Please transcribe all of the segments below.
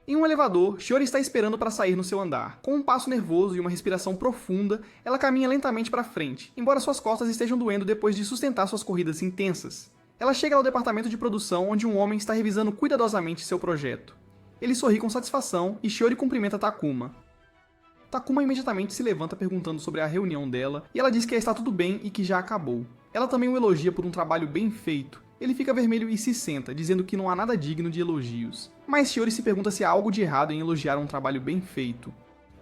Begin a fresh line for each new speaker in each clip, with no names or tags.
Em um elevador, Shiori está esperando para sair no seu andar. Com um passo nervoso e uma respiração profunda, ela caminha lentamente para frente, embora suas costas estejam doendo depois de sustentar suas corridas intensas. Ela chega ao departamento de produção, onde um homem está revisando cuidadosamente seu projeto. Ele sorri com satisfação e Shiori cumprimenta Takuma. Takuma imediatamente se levanta perguntando sobre a reunião dela, e ela diz que está tudo bem e que já acabou. Ela também o elogia por um trabalho bem feito. Ele fica vermelho e se senta, dizendo que não há nada digno de elogios. Mas Shiori se pergunta se há algo de errado em elogiar um trabalho bem feito.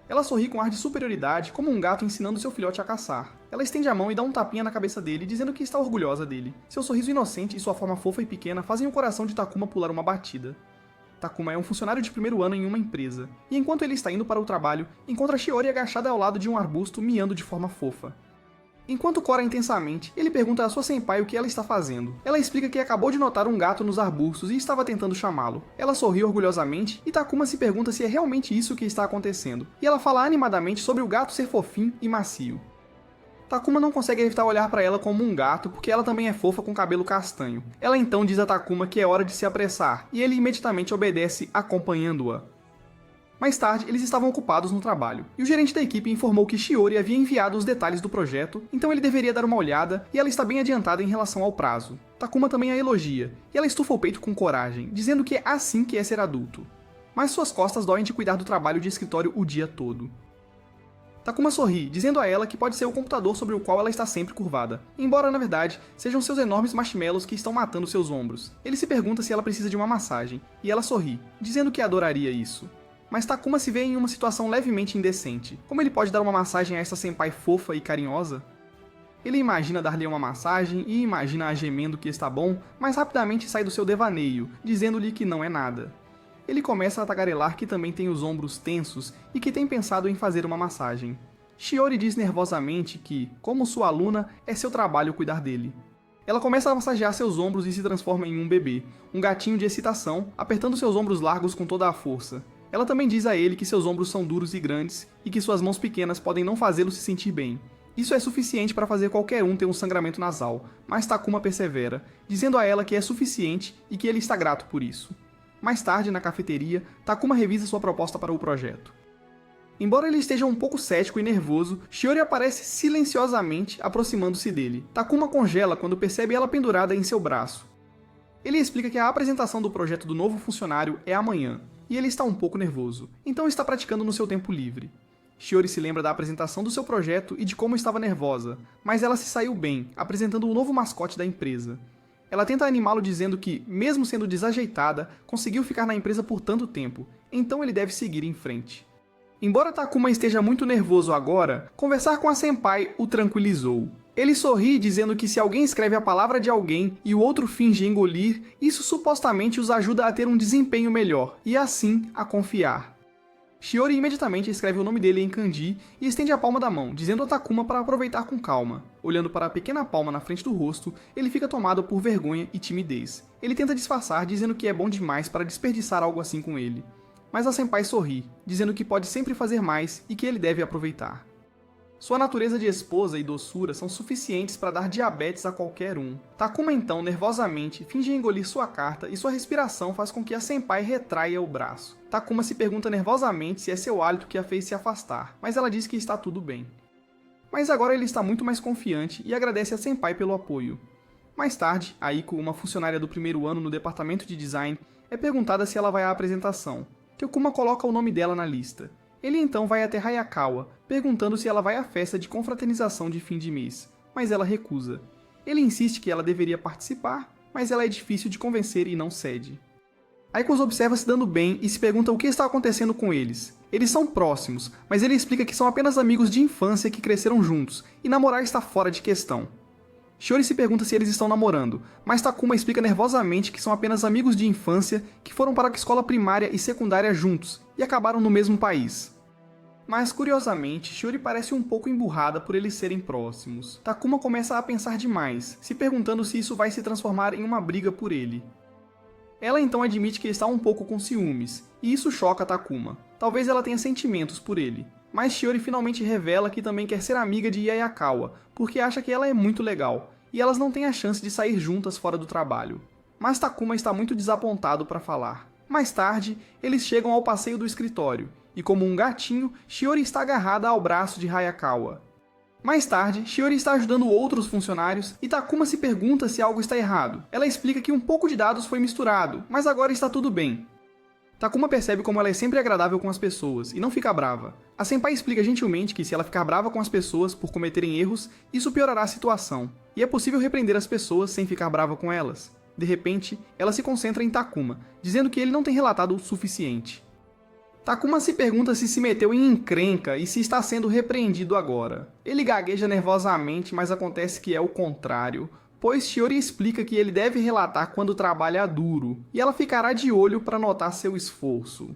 Ela sorri com ar de superioridade, como um gato ensinando seu filhote a caçar. Ela estende a mão e dá um tapinha na cabeça dele, dizendo que está orgulhosa dele. Seu sorriso inocente e sua forma fofa e pequena fazem o coração de Takuma pular uma batida. Takuma é um funcionário de primeiro ano em uma empresa, e enquanto ele está indo para o trabalho, encontra Shiori agachada ao lado de um arbusto, miando de forma fofa. Enquanto cora intensamente, ele pergunta a sua senpai o que ela está fazendo. Ela explica que acabou de notar um gato nos arbustos e estava tentando chamá-lo. Ela sorri orgulhosamente e Takuma se pergunta se é realmente isso que está acontecendo. E ela fala animadamente sobre o gato ser fofinho e macio. Takuma não consegue evitar olhar para ela como um gato porque ela também é fofa com cabelo castanho. Ela então diz a Takuma que é hora de se apressar e ele imediatamente obedece, acompanhando-a. Mais tarde, eles estavam ocupados no trabalho, e o gerente da equipe informou que Shiori havia enviado os detalhes do projeto, então ele deveria dar uma olhada, e ela está bem adiantada em relação ao prazo. Takuma também a elogia, e ela estufa o peito com coragem, dizendo que é assim que é ser adulto. Mas suas costas doem de cuidar do trabalho de escritório o dia todo. Takuma sorri, dizendo a ela que pode ser o computador sobre o qual ela está sempre curvada, embora na verdade sejam seus enormes marshmallows que estão matando seus ombros. Ele se pergunta se ela precisa de uma massagem, e ela sorri, dizendo que adoraria isso. Mas Takuma se vê em uma situação levemente indecente. Como ele pode dar uma massagem a essa senpai fofa e carinhosa? Ele imagina dar-lhe uma massagem e imagina-a gemendo que está bom, mas rapidamente sai do seu devaneio, dizendo-lhe que não é nada. Ele começa a tagarelar que também tem os ombros tensos e que tem pensado em fazer uma massagem. Shiori diz nervosamente que, como sua aluna, é seu trabalho cuidar dele. Ela começa a massagear seus ombros e se transforma em um bebê, um gatinho de excitação, apertando seus ombros largos com toda a força. Ela também diz a ele que seus ombros são duros e grandes e que suas mãos pequenas podem não fazê-lo se sentir bem. Isso é suficiente para fazer qualquer um ter um sangramento nasal, mas Takuma persevera, dizendo a ela que é suficiente e que ele está grato por isso. Mais tarde, na cafeteria, Takuma revisa sua proposta para o projeto. Embora ele esteja um pouco cético e nervoso, Shiori aparece silenciosamente aproximando-se dele. Takuma congela quando percebe ela pendurada em seu braço. Ele explica que a apresentação do projeto do novo funcionário é amanhã, e ele está um pouco nervoso, então está praticando no seu tempo livre. Shiori se lembra da apresentação do seu projeto e de como estava nervosa, mas ela se saiu bem, apresentando o novo mascote da empresa. Ela tenta animá-lo dizendo que, mesmo sendo desajeitada, conseguiu ficar na empresa por tanto tempo, então ele deve seguir em frente. Embora Takuma esteja muito nervoso agora, conversar com a senpai o tranquilizou. Ele sorri dizendo que se alguém escreve a palavra de alguém e o outro finge engolir, isso supostamente os ajuda a ter um desempenho melhor e assim a confiar. Shiori imediatamente escreve o nome dele em kanji e estende a palma da mão, dizendo a Takuma para aproveitar com calma. Olhando para a pequena palma na frente do rosto, ele fica tomado por vergonha e timidez. Ele tenta disfarçar dizendo que é bom demais para desperdiçar algo assim com ele. Mas a senpai sorri, dizendo que pode sempre fazer mais e que ele deve aproveitar. Sua natureza de esposa e doçura são suficientes para dar diabetes a qualquer um. Takuma então, nervosamente, finge engolir sua carta e sua respiração faz com que a senpai retraia o braço. Takuma se pergunta nervosamente se é seu hálito que a fez se afastar, mas ela diz que está tudo bem. Mas agora ele está muito mais confiante e agradece a senpai pelo apoio. Mais tarde, Aiko, uma funcionária do primeiro ano no departamento de design, é perguntada se ela vai à apresentação. Takuma coloca o nome dela na lista. Ele então vai até Hayakawa, perguntando se ela vai à festa de confraternização de fim de mês, mas ela recusa. Ele insiste que ela deveria participar, mas ela é difícil de convencer e não cede. Aiko os observa se dando bem e se pergunta o que está acontecendo com eles. Eles são próximos, mas ele explica que são apenas amigos de infância que cresceram juntos, e namorar está fora de questão. Shiori se pergunta se eles estão namorando, mas Takuma explica nervosamente que são apenas amigos de infância que foram para a escola primária e secundária juntos, e acabaram no mesmo país. Mas, curiosamente, Shiori parece um pouco emburrada por eles serem próximos. Takuma começa a pensar demais, se perguntando se isso vai se transformar em uma briga por ele. Ela então admite que está um pouco com ciúmes, e isso choca Takuma. Talvez ela tenha sentimentos por ele. Mas Shiori finalmente revela que também quer ser amiga de Hayakawa, porque acha que ela é muito legal, e elas não têm a chance de sair juntas fora do trabalho. Mas Takuma está muito desapontado para falar. Mais tarde, eles chegam ao passeio do escritório, e como um gatinho, Shiori está agarrada ao braço de Hayakawa. Mais tarde, Shiori está ajudando outros funcionários e Takuma se pergunta se algo está errado. Ela explica que um pouco de dados foi misturado, mas agora está tudo bem. Takuma percebe como ela é sempre agradável com as pessoas e não fica brava. A senpai explica gentilmente que se ela ficar brava com as pessoas por cometerem erros, isso piorará a situação. E é possível repreender as pessoas sem ficar brava com elas. De repente, ela se concentra em Takuma, dizendo que ele não tem relatado o suficiente. Takuma se pergunta se meteu em encrenca e se está sendo repreendido agora. Ele gagueja nervosamente, mas acontece que é o contrário, pois Shiori explica que ele deve relatar quando trabalha duro, e ela ficará de olho para notar seu esforço.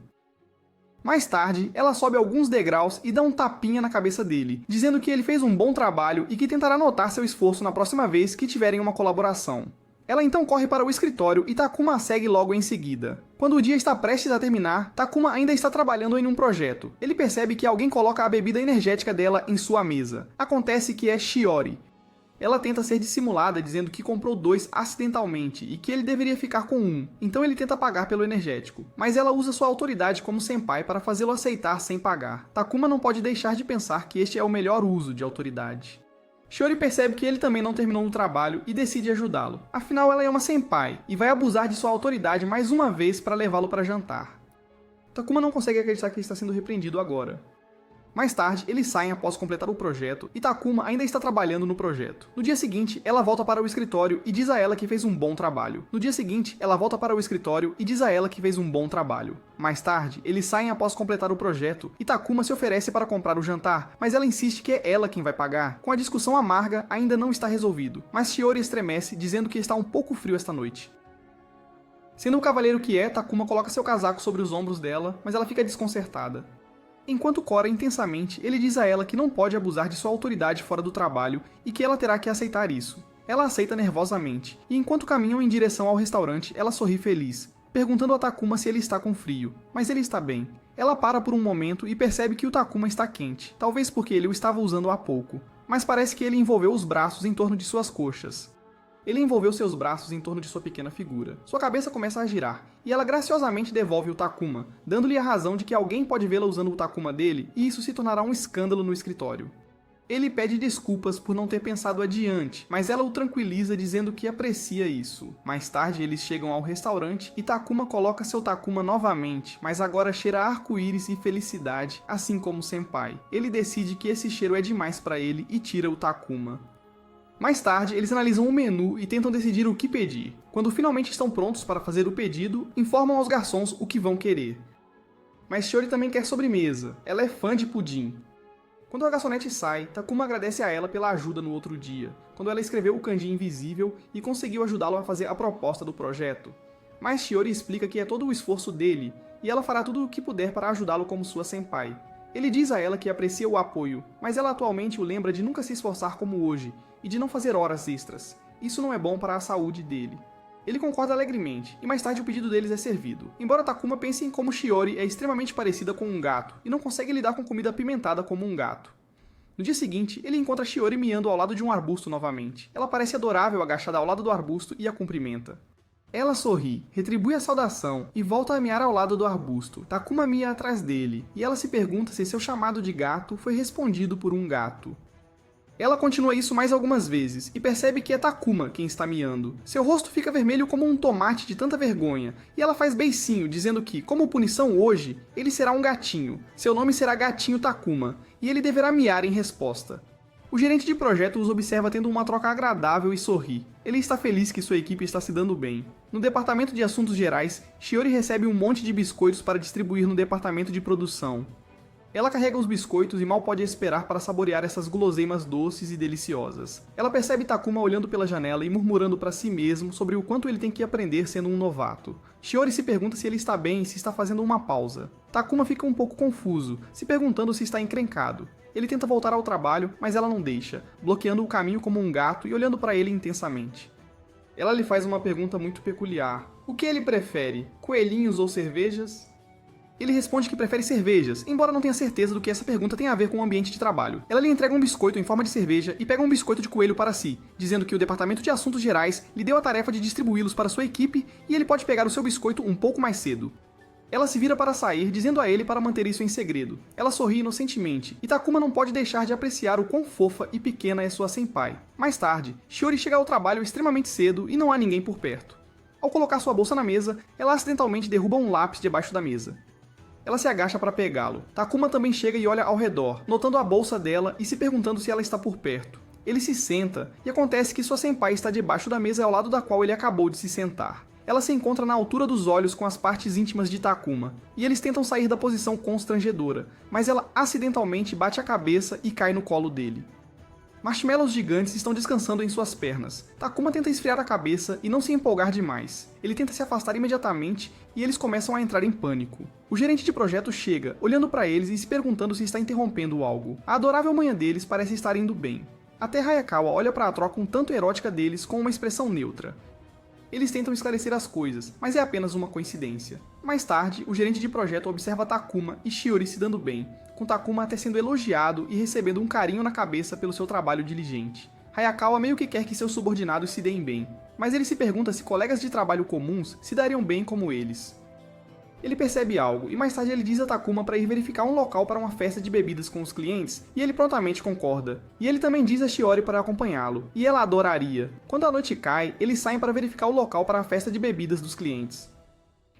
Mais tarde, ela sobe alguns degraus e dá um tapinha na cabeça dele, dizendo que ele fez um bom trabalho e que tentará notar seu esforço na próxima vez que tiverem uma colaboração. Ela então corre para o escritório e Takuma a segue logo em seguida. Quando o dia está prestes a terminar, Takuma ainda está trabalhando em um projeto. Ele percebe que alguém coloca a bebida energética dela em sua mesa. Acontece que é Shiori. Ela tenta ser dissimulada, dizendo que comprou 2 acidentalmente e que ele deveria ficar com 1, então ele tenta pagar pelo energético. Mas ela usa sua autoridade como senpai para fazê-lo aceitar sem pagar. Takuma não pode deixar de pensar que este é o melhor uso de autoridade. Shiori percebe que ele também não terminou o trabalho e decide ajudá-lo. Afinal, ela é uma senpai e vai abusar de sua autoridade mais uma vez para levá-lo para jantar. Takuma não consegue acreditar que está sendo repreendido agora. Mais tarde, eles saem após completar o projeto e Takuma ainda está trabalhando no projeto. No dia seguinte, ela volta para o escritório e diz a ela que fez um bom trabalho. Mais tarde, eles saem após completar o projeto e Takuma se oferece para comprar o jantar, mas ela insiste que é ela quem vai pagar. Com a discussão amarga, ainda não está resolvido, mas Shiori estremece, dizendo que está um pouco frio esta noite. Sendo o cavalheiro que é, Takuma coloca seu casaco sobre os ombros dela, mas ela fica desconcertada. Enquanto cora intensamente, ele diz a ela que não pode abusar de sua autoridade fora do trabalho e que ela terá que aceitar isso. Ela aceita nervosamente, e enquanto caminham em direção ao restaurante, ela sorri feliz, perguntando a Takuma se ele está com frio, mas ele está bem. Ela para por um momento e percebe que o Takuma está quente, talvez porque ele o estava usando há pouco, mas parece que ele envolveu os braços em torno de suas coxas. Ele envolveu seus braços em torno de sua pequena figura. Sua cabeça começa a girar, e ela graciosamente devolve o Takuma, dando-lhe a razão de que alguém pode vê-la usando o Takuma dele, e isso se tornará um escândalo no escritório. Ele pede desculpas por não ter pensado adiante, mas ela o tranquiliza dizendo que aprecia isso. Mais tarde eles chegam ao restaurante e Takuma coloca seu Takuma novamente, mas agora cheira arco-íris e felicidade, assim como o senpai. Ele decide que esse cheiro é demais para ele e tira o Takuma. Mais tarde, eles analisam o menu e tentam decidir o que pedir. Quando finalmente estão prontos para fazer o pedido, informam aos garçons o que vão querer. Mas Shiori também quer sobremesa. Ela é fã de pudim. Quando a garçonete sai, Takuma agradece a ela pela ajuda no outro dia, quando ela escreveu o kanji invisível e conseguiu ajudá-lo a fazer a proposta do projeto. Mas Shiori explica que é todo o esforço dele, e ela fará tudo o que puder para ajudá-lo como sua senpai. Ele diz a ela que aprecia o apoio, mas ela atualmente o lembra de nunca se esforçar como hoje, e de não fazer horas extras. Isso não é bom para a saúde dele. Ele concorda alegremente, e mais tarde o pedido deles é servido. Embora Takuma pense em como Shiori é extremamente parecida com um gato, e não consegue lidar com comida apimentada como um gato. No dia seguinte, ele encontra Shiori miando ao lado de um arbusto novamente. Ela parece adorável agachada ao lado do arbusto e a cumprimenta. Ela sorri, retribui a saudação e volta a miar ao lado do arbusto. Takuma mia atrás dele, e ela se pergunta se seu chamado de gato foi respondido por um gato. Ela continua isso mais algumas vezes, e percebe que é Takuma quem está miando. Seu rosto fica vermelho como um tomate de tanta vergonha, e ela faz beicinho, dizendo que, como punição hoje, ele será um gatinho. Seu nome será Gatinho Takuma, e ele deverá miar em resposta. O gerente de projeto os observa tendo uma troca agradável e sorri. Ele está feliz que sua equipe está se dando bem. No departamento de assuntos gerais, Shiori recebe um monte de biscoitos para distribuir no departamento de produção. Ela carrega os biscoitos e mal pode esperar para saborear essas guloseimas doces e deliciosas. Ela percebe Takuma olhando pela janela e murmurando para si mesmo sobre o quanto ele tem que aprender sendo um novato. Shiori se pergunta se ele está bem e se está fazendo uma pausa. Takuma fica um pouco confuso, se perguntando se está encrencado. Ele tenta voltar ao trabalho, mas ela não deixa, bloqueando o caminho como um gato e olhando para ele intensamente. Ela lhe faz uma pergunta muito peculiar. O que ele prefere, coelhinhos ou cervejas? Ele responde que prefere cervejas, embora não tenha certeza do que essa pergunta tem a ver com o ambiente de trabalho. Ela lhe entrega um biscoito em forma de cerveja e pega um biscoito de coelho para si, dizendo que o Departamento de Assuntos Gerais lhe deu a tarefa de distribuí-los para sua equipe e ele pode pegar o seu biscoito um pouco mais cedo. Ela se vira para sair, dizendo a ele para manter isso em segredo. Ela sorri inocentemente, e Takuma não pode deixar de apreciar o quão fofa e pequena é sua senpai. Mais tarde, Shiori chega ao trabalho extremamente cedo e não há ninguém por perto. Ao colocar sua bolsa na mesa, ela acidentalmente derruba um lápis debaixo da mesa. Ela se agacha para pegá-lo. Takuma também chega e olha ao redor, notando a bolsa dela e se perguntando se ela está por perto. Ele se senta, e acontece que sua senpai está debaixo da mesa ao lado da qual ele acabou de se sentar. Ela se encontra na altura dos olhos com as partes íntimas de Takuma, e eles tentam sair da posição constrangedora, mas ela acidentalmente bate a cabeça e cai no colo dele. Marshmallows gigantes estão descansando em suas pernas. Takuma tenta esfriar a cabeça e não se empolgar demais. Ele tenta se afastar imediatamente e eles começam a entrar em pânico. O gerente de projeto chega, olhando para eles e se perguntando se está interrompendo algo. A adorável manhã deles parece estar indo bem. Até Hayakawa olha para a troca um tanto erótica deles com uma expressão neutra. Eles tentam esclarecer as coisas, mas é apenas uma coincidência. Mais tarde, o gerente de projeto observa Takuma e Shiori se dando bem, com Takuma até sendo elogiado e recebendo um carinho na cabeça pelo seu trabalho diligente. Hayakawa meio que quer que seus subordinados se deem bem, mas ele se pergunta se colegas de trabalho comuns se dariam bem como eles. Ele percebe algo, e mais tarde ele diz a Takuma para ir verificar um local para uma festa de bebidas com os clientes, e ele prontamente concorda. E ele também diz a Shiori para acompanhá-lo, e ela adoraria. Quando a noite cai, eles saem para verificar o local para a festa de bebidas dos clientes.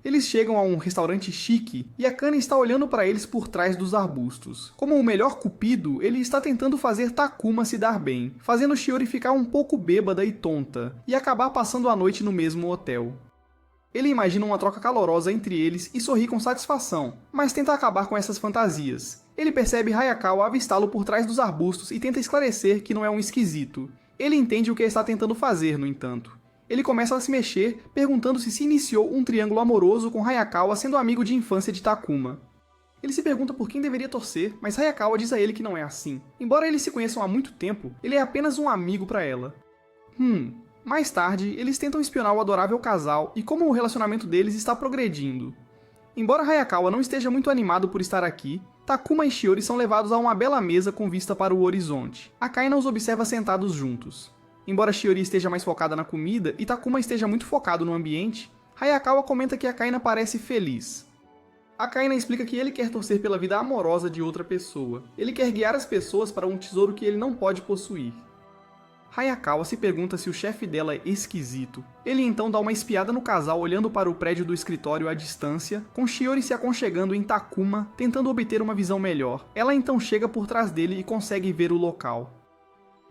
Eles chegam a um restaurante chique, e Akane está olhando para eles por trás dos arbustos. Como o melhor cupido, ele está tentando fazer Takuma se dar bem, fazendo Shiori ficar um pouco bêbada e tonta, e acabar passando a noite no mesmo hotel. Ele imagina uma troca calorosa entre eles e sorri com satisfação, mas tenta acabar com essas fantasias. Ele percebe Hayakawa avistá-lo por trás dos arbustos e tenta esclarecer que não é um esquisito. Ele entende o que está tentando fazer, no entanto. Ele começa a se mexer, perguntando se iniciou um triângulo amoroso com Hayakawa sendo amigo de infância de Takuma. Ele se pergunta por quem deveria torcer, mas Hayakawa diz a ele que não é assim. Embora eles se conheçam há muito tempo, ele é apenas um amigo para ela. Mais tarde, eles tentam espionar o adorável casal e como o relacionamento deles está progredindo. Embora Hayakawa não esteja muito animado por estar aqui, Takuma e Shiori são levados a uma bela mesa com vista para o horizonte. Akaina os observa sentados juntos. Embora Shiori esteja mais focada na comida e Takuma esteja muito focado no ambiente, Hayakawa comenta que Akaina parece feliz. Akaina explica que ele quer torcer pela vida amorosa de outra pessoa. Ele quer guiar as pessoas para um tesouro que ele não pode possuir. Hayakawa se pergunta se o chefe dela é esquisito. Ele então dá uma espiada no casal olhando para o prédio do escritório à distância, com Shiori se aconchegando em Takuma, tentando obter uma visão melhor. Ela então chega por trás dele e consegue ver o local.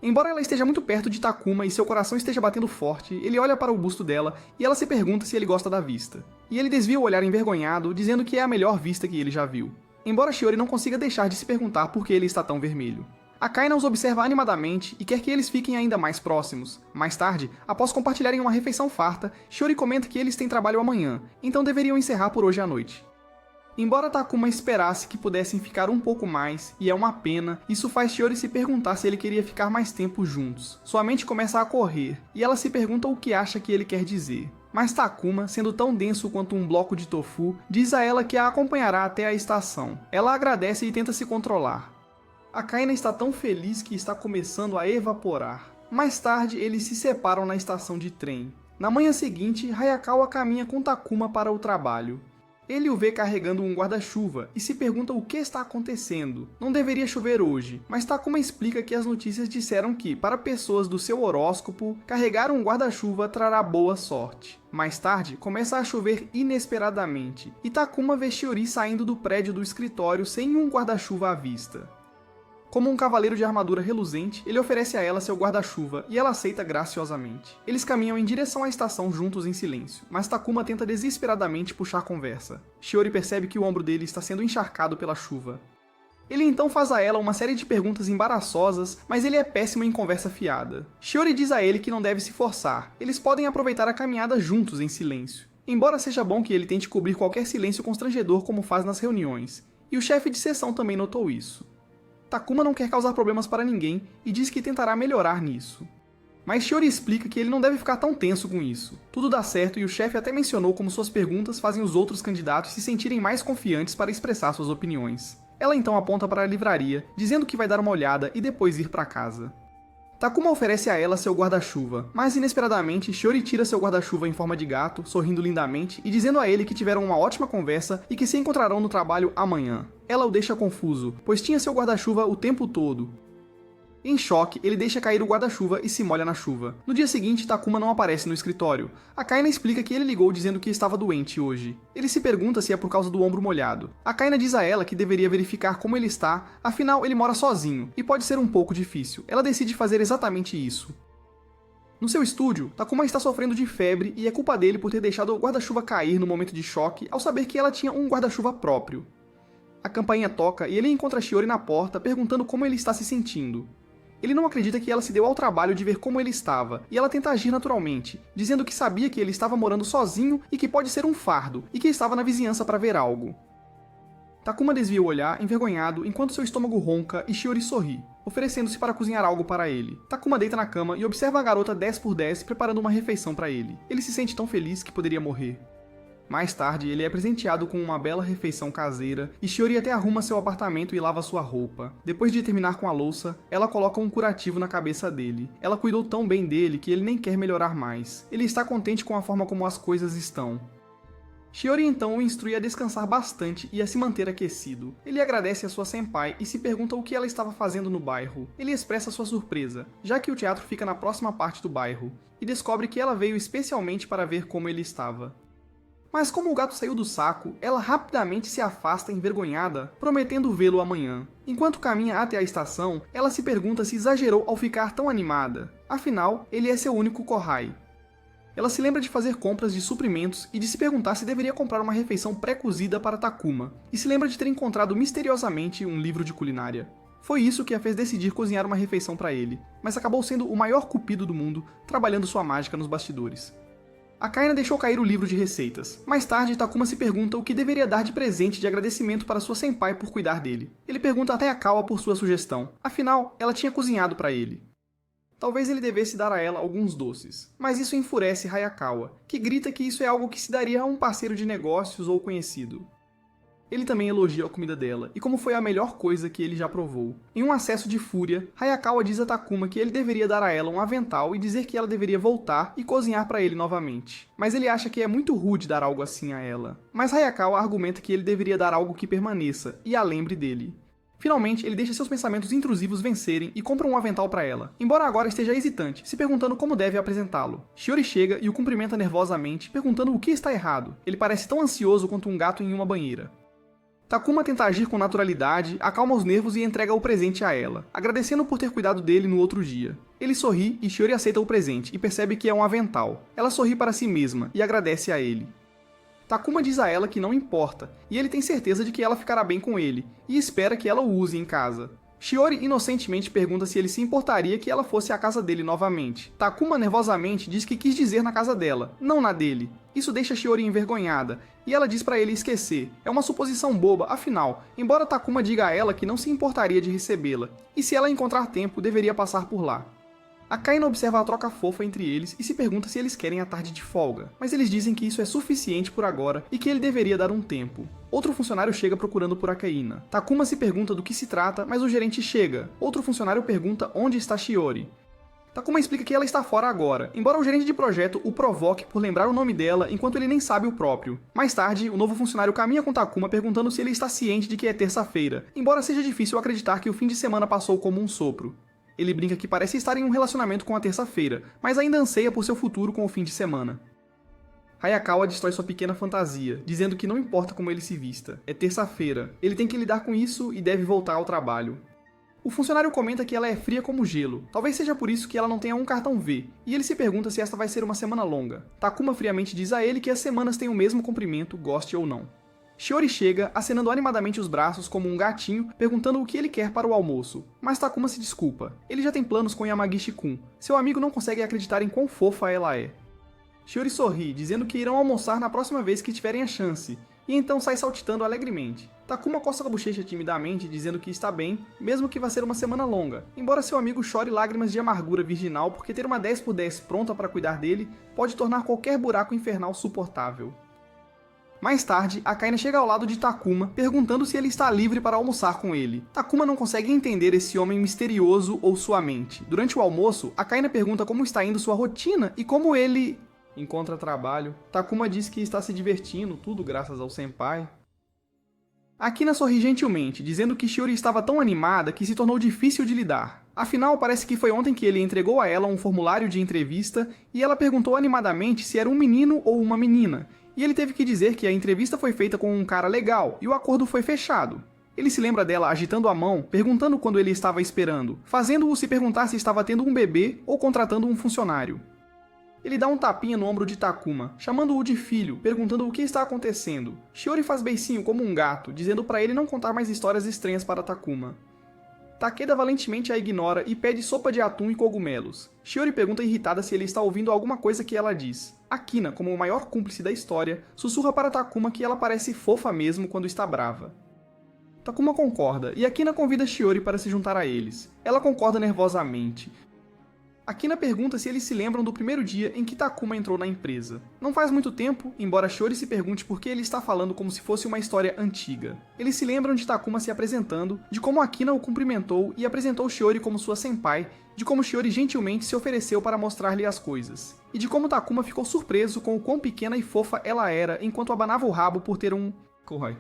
Embora ela esteja muito perto de Takuma e seu coração esteja batendo forte, ele olha para o busto dela e ela se pergunta se ele gosta da vista. E ele desvia o olhar envergonhado, dizendo que é a melhor vista que ele já viu. Embora Shiori não consiga deixar de se perguntar por que ele está tão vermelho. Akaina os observa animadamente e quer que eles fiquem ainda mais próximos. Mais tarde, após compartilharem uma refeição farta, Shiori comenta que eles têm trabalho amanhã, então deveriam encerrar por hoje à noite. Embora Takuma esperasse que pudessem ficar um pouco mais, e é uma pena, isso faz Shiori se perguntar se ele queria ficar mais tempo juntos. Sua mente começa a correr, e ela se pergunta o que acha que ele quer dizer. Mas Takuma, sendo tão denso quanto um bloco de tofu, diz a ela que a acompanhará até a estação. Ela agradece e tenta se controlar. Akaina está tão feliz que está começando a evaporar. Mais tarde, eles se separam na estação de trem. Na manhã seguinte, Hayakawa caminha com Takuma para o trabalho. Ele o vê carregando um guarda-chuva e se pergunta o que está acontecendo. Não deveria chover hoje, mas Takuma explica que as notícias disseram que, para pessoas do seu horóscopo, carregar um guarda-chuva trará boa sorte. Mais tarde, começa a chover inesperadamente, e Takuma vê Shiori saindo do prédio do escritório sem um guarda-chuva à vista. Como um cavaleiro de armadura reluzente, ele oferece a ela seu guarda-chuva e ela aceita graciosamente. Eles caminham em direção à estação juntos em silêncio, mas Takuma tenta desesperadamente puxar conversa. Shiori percebe que o ombro dele está sendo encharcado pela chuva. Ele então faz a ela uma série de perguntas embaraçosas, mas ele é péssimo em conversa fiada. Shiori diz a ele que não deve se forçar, eles podem aproveitar a caminhada juntos em silêncio. Embora seja bom que ele tente cobrir qualquer silêncio constrangedor como faz nas reuniões, e o chefe de seção também notou isso. Takuma não quer causar problemas para ninguém e diz que tentará melhorar nisso. Mas Shiori explica que ele não deve ficar tão tenso com isso. Tudo dá certo e o chefe até mencionou como suas perguntas fazem os outros candidatos se sentirem mais confiantes para expressar suas opiniões. Ela então aponta para a livraria, dizendo que vai dar uma olhada e depois ir para casa. Takuma oferece a ela seu guarda-chuva, mas inesperadamente Shiori tira seu guarda-chuva em forma de gato, sorrindo lindamente e dizendo a ele que tiveram uma ótima conversa e que se encontrarão no trabalho amanhã. Ela o deixa confuso, pois tinha seu guarda-chuva o tempo todo. Em choque, ele deixa cair o guarda-chuva e se molha na chuva. No dia seguinte, Takuma não aparece no escritório. Akaina explica que ele ligou dizendo que estava doente hoje. Ele se pergunta se é por causa do ombro molhado. Akaina diz a ela que deveria verificar como ele está, afinal ele mora sozinho, e pode ser um pouco difícil. Ela decide fazer exatamente isso. No seu estúdio, Takuma está sofrendo de febre e é culpa dele por ter deixado o guarda-chuva cair no momento de choque ao saber que ela tinha um guarda-chuva próprio. A campainha toca e ele encontra Shiori na porta perguntando como ele está se sentindo. Ele não acredita que ela se deu ao trabalho de ver como ele estava, e ela tenta agir naturalmente, dizendo que sabia que ele estava morando sozinho e que pode ser um fardo, e que estava na vizinhança para ver algo. Takuma desvia o olhar, envergonhado, enquanto seu estômago ronca e Shiori sorri, oferecendo-se para cozinhar algo para ele. Takuma deita na cama e observa a garota 10 por 10 preparando uma refeição para ele. Ele se sente tão feliz que poderia morrer. Mais tarde, ele é presenteado com uma bela refeição caseira, e Shiori até arruma seu apartamento e lava sua roupa. Depois de terminar com a louça, ela coloca um curativo na cabeça dele. Ela cuidou tão bem dele que ele nem quer melhorar mais. Ele está contente com a forma como as coisas estão. Shiori então o instrui a descansar bastante e a se manter aquecido. Ele agradece a sua senpai e se pergunta o que ela estava fazendo no bairro. Ele expressa sua surpresa, já que o teatro fica na próxima parte do bairro, e descobre que ela veio especialmente para ver como ele estava. Mas como o gato saiu do saco, ela rapidamente se afasta envergonhada, prometendo vê-lo amanhã. Enquanto caminha até a estação, ela se pergunta se exagerou ao ficar tão animada. Afinal, ele é seu único Kohai. Ela se lembra de fazer compras de suprimentos e de se perguntar se deveria comprar uma refeição pré-cozida para Takuma, e se lembra de ter encontrado misteriosamente um livro de culinária. Foi isso que a fez decidir cozinhar uma refeição para ele, mas acabou sendo o maior cupido do mundo, trabalhando sua mágica nos bastidores. Akaina deixou cair o livro de receitas. Mais tarde, Takuma se pergunta o que deveria dar de presente de agradecimento para sua senpai por cuidar dele. Ele pergunta até a Kawa por sua sugestão. Afinal, ela tinha cozinhado para ele. Talvez ele devesse dar a ela alguns doces. Mas isso enfurece Hayakawa, que grita que isso é algo que se daria a um parceiro de negócios ou conhecido. Ele também elogia a comida dela, e como foi a melhor coisa que ele já provou. Em um acesso de fúria, Hayakawa diz a Takuma que ele deveria dar a ela um avental e dizer que ela deveria voltar e cozinhar para ele novamente. Mas ele acha que é muito rude dar algo assim a ela. Mas Hayakawa argumenta que ele deveria dar algo que permaneça, e a lembre dele. Finalmente, ele deixa seus pensamentos intrusivos vencerem e compra um avental para ela, embora agora esteja hesitante, se perguntando como deve apresentá-lo. Shiori chega e o cumprimenta nervosamente, perguntando o que está errado. Ele parece tão ansioso quanto um gato em uma banheira. Takuma tenta agir com naturalidade, acalma os nervos e entrega o presente a ela, agradecendo por ter cuidado dele no outro dia. Ele sorri e Shiori aceita o presente e percebe que é um avental. Ela sorri para si mesma e agradece a ele. Takuma diz a ela que não importa, e ele tem certeza de que ela ficará bem com ele, e espera que ela o use em casa. Shiori inocentemente pergunta se ele se importaria que ela fosse à casa dele novamente. Takuma nervosamente diz que quis dizer na casa dela, não na dele. Isso deixa Shiori envergonhada, e ela diz para ele esquecer. É uma suposição boba, afinal, embora Takuma diga a ela que não se importaria de recebê-la, e se ela encontrar tempo, deveria passar por lá. Akaina observa a troca fofa entre eles e se pergunta se eles querem a tarde de folga, mas eles dizem que isso é suficiente por agora e que ele deveria dar um tempo. Outro funcionário chega procurando por Akaina. Takuma se pergunta do que se trata, mas o gerente chega. Outro funcionário pergunta onde está Shiori. Takuma explica que ela está fora agora, embora o gerente de projeto o provoque por lembrar o nome dela enquanto ele nem sabe o próprio. Mais tarde, o novo funcionário caminha com Takuma perguntando se ele está ciente de que é terça-feira, embora seja difícil acreditar que o fim de semana passou como um sopro. Ele brinca que parece estar em um relacionamento com a terça-feira, mas ainda anseia por seu futuro com o fim de semana. Hayakawa destrói sua pequena fantasia, dizendo que não importa como ele se vista. É terça-feira, ele tem que lidar com isso e deve voltar ao trabalho. O funcionário comenta que ela é fria como gelo, talvez seja por isso que ela não tenha um cartão V, e ele se pergunta se esta vai ser uma semana longa. Takuma friamente diz a ele que as semanas têm o mesmo comprimento, goste ou não. Shiori chega, acenando animadamente os braços como um gatinho, perguntando o que ele quer para o almoço. Mas Takuma se desculpa. Ele já tem planos com Yamagishi-kun. Seu amigo não consegue acreditar em quão fofa ela é. Shiori sorri, dizendo que irão almoçar na próxima vez que tiverem a chance. e então sai saltitando alegremente. Takuma coça a bochecha timidamente, dizendo que está bem, mesmo que vá ser uma semana longa, embora seu amigo chore lágrimas de amargura virginal porque ter uma 10x10 pronta para cuidar dele pode tornar qualquer buraco infernal suportável. Mais tarde, Akaina chega ao lado de Takuma, perguntando se ele está livre para almoçar com ele. Takuma não consegue entender esse homem misterioso ou sua mente. Durante o almoço, Akaina pergunta como está indo sua rotina e como ele encontra trabalho. Takuma diz que está se divertindo, tudo graças ao senpai. Akina sorri gentilmente, dizendo que Shiori estava tão animada que se tornou difícil de lidar. Afinal, parece que foi ontem que ele entregou a ela um formulário de entrevista e ela perguntou animadamente se era um menino ou uma menina. E ele teve que dizer que a entrevista foi feita com um cara legal e o acordo foi fechado. Ele se lembra dela agitando a mão, perguntando quando ele estava esperando, fazendo-o se perguntar se estava tendo um bebê ou contratando um funcionário. Ele dá um tapinha no ombro de Takuma, chamando-o de filho, perguntando o que está acontecendo. Shiori faz beicinho como um gato, dizendo para ele não contar mais histórias estranhas para Takuma. Takeda valentemente a ignora e pede sopa de atum e cogumelos. Shiori pergunta irritada se ele está ouvindo alguma coisa que ela diz. Akina, como o maior cúmplice da história, sussurra para Takuma que ela parece fofa mesmo quando está brava. Takuma concorda, e Akina convida Shiori para se juntar a eles. Ela concorda nervosamente. Akina pergunta se eles se lembram do primeiro dia em que Takuma entrou na empresa. Não faz muito tempo, embora Shiori se pergunte por que ele está falando como se fosse uma história antiga. Eles se lembram de Takuma se apresentando, de como Akina o cumprimentou e apresentou Shiori como sua senpai, de como Shiori gentilmente se ofereceu para mostrar-lhe as coisas, e de como Takuma ficou surpreso com o quão pequena e fofa ela era enquanto abanava o rabo por ter um Kohai.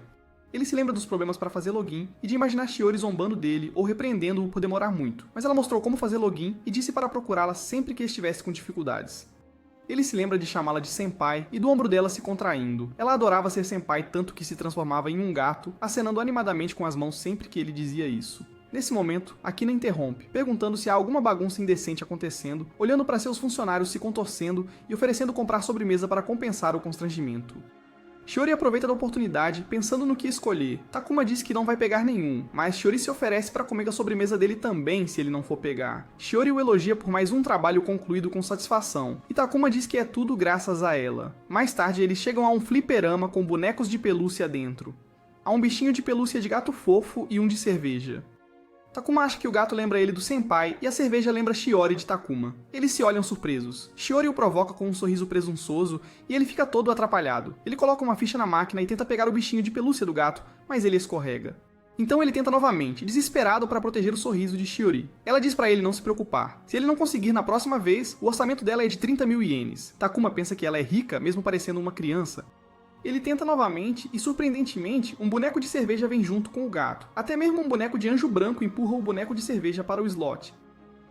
Ele se lembra dos problemas para fazer login e de imaginar Shiori zombando dele ou repreendendo-o por demorar muito, mas ela mostrou como fazer login e disse para procurá-la sempre que estivesse com dificuldades. Ele se lembra de chamá-la de senpai e do ombro dela se contraindo. Ela adorava ser senpai tanto que se transformava em um gato, acenando animadamente com as mãos sempre que ele dizia isso. Nesse momento, Akina interrompe, perguntando se há alguma bagunça indecente acontecendo, olhando para seus funcionários se contorcendo e oferecendo comprar sobremesa para compensar o constrangimento. Shiori aproveita da oportunidade, pensando no que escolher. Takuma diz que não vai pegar nenhum, mas Shiori se oferece para comer a sobremesa dele também se ele não for pegar. Shiori o elogia por mais um trabalho concluído com satisfação, e Takuma diz que é tudo graças a ela. Mais tarde, eles chegam a um fliperama com bonecos de pelúcia dentro. Há um bichinho de pelúcia de gato fofo e um de cerveja. Takuma acha que o gato lembra ele do senpai e a cerveja lembra Shiori de Takuma. Eles se olham surpresos. Shiori o provoca com um sorriso presunçoso e ele fica todo atrapalhado. Ele coloca uma ficha na máquina e tenta pegar o bichinho de pelúcia do gato, mas ele escorrega. Então ele tenta novamente, desesperado para proteger o sorriso de Shiori. Ela diz para ele não se preocupar. Se ele não conseguir na próxima vez, o orçamento dela é de 30.000 ienes. Takuma pensa que ela é rica, mesmo parecendo uma criança. Ele tenta novamente e, surpreendentemente, um boneco de cerveja vem junto com o gato. Até mesmo um boneco de anjo branco empurra o boneco de cerveja para o slot.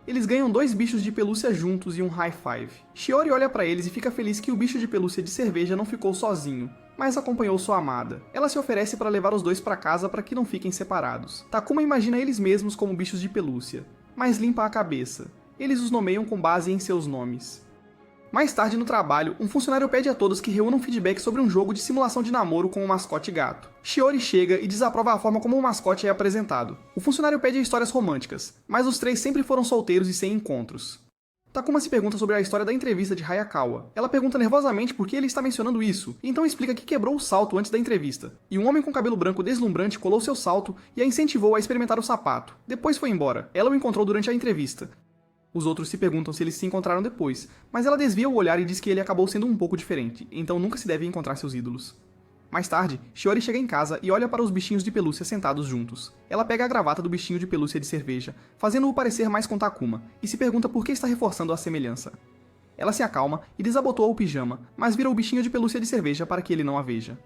Eles ganham 2 bichos de pelúcia juntos e um high five. Shiori olha para eles e fica feliz que o bicho de pelúcia de cerveja não ficou sozinho, mas acompanhou sua amada. Ela se oferece para levar os dois para casa para que não fiquem separados. Takuma imagina eles mesmos como bichos de pelúcia, mas limpa a cabeça. Eles os nomeiam com base em seus nomes. Mais tarde no trabalho, um funcionário pede a todos que reúnam feedback sobre um jogo de simulação de namoro com um mascote gato. Shiori chega e desaprova a forma como o mascote é apresentado. O funcionário pede histórias românticas, mas os 3 sempre foram solteiros e sem encontros. Takuma se pergunta sobre a história da entrevista de Hayakawa. Ela pergunta nervosamente por que ele está mencionando isso, e então explica que quebrou o salto antes da entrevista. E um homem com cabelo branco deslumbrante colou seu salto e a incentivou a experimentar o sapato. Depois foi embora. Ela o encontrou durante a entrevista. Os outros se perguntam se eles se encontraram depois, mas ela desvia o olhar e diz que ele acabou sendo um pouco diferente, então nunca se deve encontrar seus ídolos. Mais tarde, Shiori chega em casa e olha para os bichinhos de pelúcia sentados juntos. Ela pega a gravata do bichinho de pelúcia de cerveja, fazendo-o parecer mais com Takuma, e se pergunta por que está reforçando a semelhança. Ela se acalma e desabotoa o pijama, mas vira o bichinho de pelúcia de cerveja para que ele não a veja.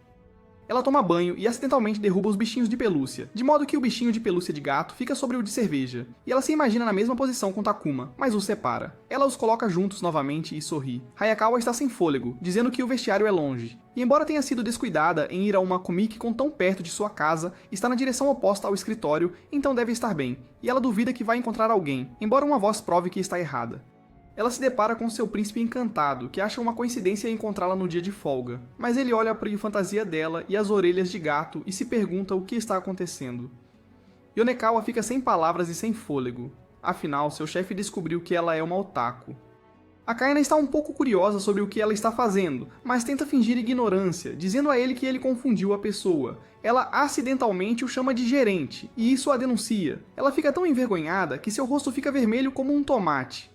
Ela toma banho e acidentalmente derruba os bichinhos de pelúcia, de modo que o bichinho de pelúcia de gato fica sobre o de cerveja, e ela se imagina na mesma posição com Takuma, mas os separa. Ela os coloca juntos novamente e sorri. Hayakawa está sem fôlego, dizendo que o vestiário é longe, e embora tenha sido descuidada em ir a uma Comic Con tão perto de sua casa, está na direção oposta ao escritório, então deve estar bem, e ela duvida que vai encontrar alguém, embora uma voz prove que está errada. Ela se depara com seu príncipe encantado, que acha uma coincidência encontrá-la no dia de folga. Mas ele olha para a fantasia dela e as orelhas de gato e se pergunta o que está acontecendo. Yonekawa fica sem palavras e sem fôlego. Afinal, seu chefe descobriu que ela é uma otaku. Akaina está um pouco curiosa sobre o que ela está fazendo, mas tenta fingir ignorância, dizendo a ele que ele confundiu a pessoa. Ela acidentalmente o chama de gerente, e isso a denuncia. Ela fica tão envergonhada que seu rosto fica vermelho como um tomate.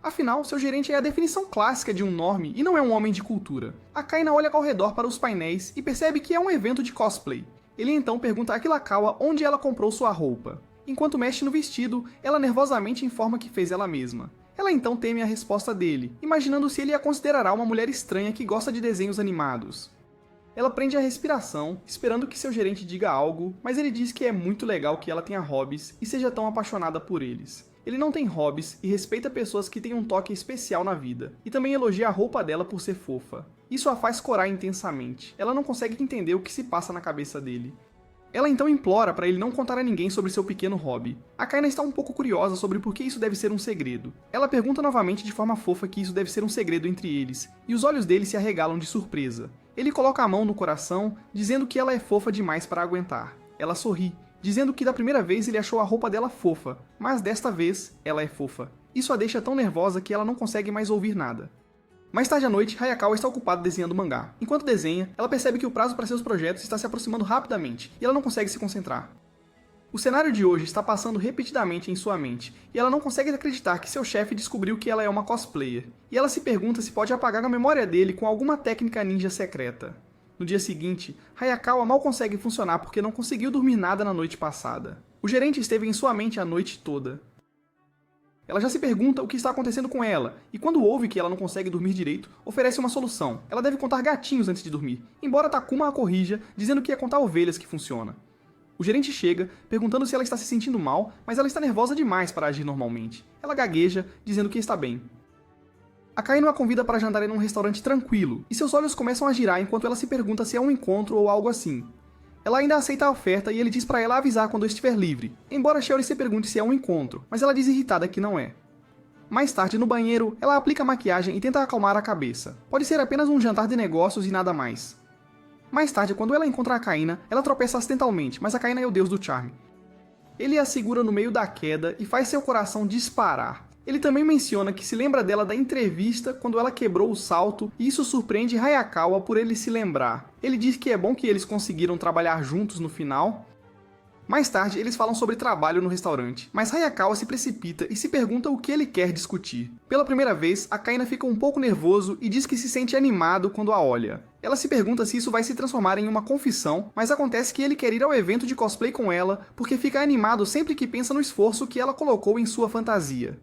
Afinal, seu gerente é a definição clássica de um normie e não é um homem de cultura. Akaina olha ao redor para os painéis e percebe que é um evento de cosplay. Ele então pergunta a Kilakawa onde ela comprou sua roupa. Enquanto mexe no vestido, ela nervosamente informa que fez ela mesma. Ela então teme a resposta dele, imaginando se ele a considerará uma mulher estranha que gosta de desenhos animados. Ela prende a respiração, esperando que seu gerente diga algo, mas ele diz que é muito legal que ela tenha hobbies e seja tão apaixonada por eles. Ele não tem hobbies e respeita pessoas que têm um toque especial na vida, e também elogia a roupa dela por ser fofa. Isso a faz corar intensamente. Ela não consegue entender o que se passa na cabeça dele. Ela então implora para ele não contar a ninguém sobre seu pequeno hobby. Akaina está um pouco curiosa sobre por que isso deve ser um segredo. Ela pergunta novamente de forma fofa que isso deve ser um segredo entre eles, e os olhos dele se arregalam de surpresa. Ele coloca a mão no coração, dizendo que ela é fofa demais para aguentar. Ela sorri, dizendo que da primeira vez ele achou a roupa dela fofa, mas desta vez ela é fofa. Isso a deixa tão nervosa que ela não consegue mais ouvir nada. Mais tarde à noite, Hayakawa está ocupada desenhando mangá. Enquanto desenha, ela percebe que o prazo para seus projetos está se aproximando rapidamente, e ela não consegue se concentrar. O cenário de hoje está passando repetidamente em sua mente, e ela não consegue acreditar que seu chefe descobriu que ela é uma cosplayer, e ela se pergunta se pode apagar a memória dele com alguma técnica ninja secreta. No dia seguinte, Hayakawa mal consegue funcionar porque não conseguiu dormir nada na noite passada. O gerente esteve em sua mente a noite toda. Ela já se pergunta o que está acontecendo com ela, e quando ouve que ela não consegue dormir direito, oferece uma solução. Ela deve contar gatinhos antes de dormir, embora Takuma a corrija, dizendo que é contar ovelhas que funciona. O gerente chega, perguntando se ela está se sentindo mal, mas ela está nervosa demais para agir normalmente. Ela gagueja, dizendo que está bem. Akainu a convida para jantar em um restaurante tranquilo, e seus olhos começam a girar enquanto ela se pergunta se é um encontro ou algo assim. Ela ainda aceita a oferta e ele diz para ela avisar quando estiver livre, embora Shiori se pergunte se é um encontro, mas ela diz irritada que não é. Mais tarde, no banheiro, ela aplica maquiagem e tenta acalmar a cabeça. Pode ser apenas um jantar de negócios e nada mais. Mais tarde, quando ela encontra a Akaina, ela tropeça acidentalmente, mas Akaina é o deus do charme. Ele a segura no meio da queda e faz seu coração disparar. Ele também menciona que se lembra dela da entrevista quando ela quebrou o salto, e isso surpreende Hayakawa por ele se lembrar. Ele diz que é bom que eles conseguiram trabalhar juntos no final. Mais tarde, eles falam sobre trabalho no restaurante, mas Hayakawa se precipita e se pergunta o que ele quer discutir. Pela primeira vez, Akaina fica um pouco nervoso e diz que se sente animado quando a olha. Ela se pergunta se isso vai se transformar em uma confissão, mas acontece que ele quer ir ao evento de cosplay com ela porque fica animado sempre que pensa no esforço que ela colocou em sua fantasia.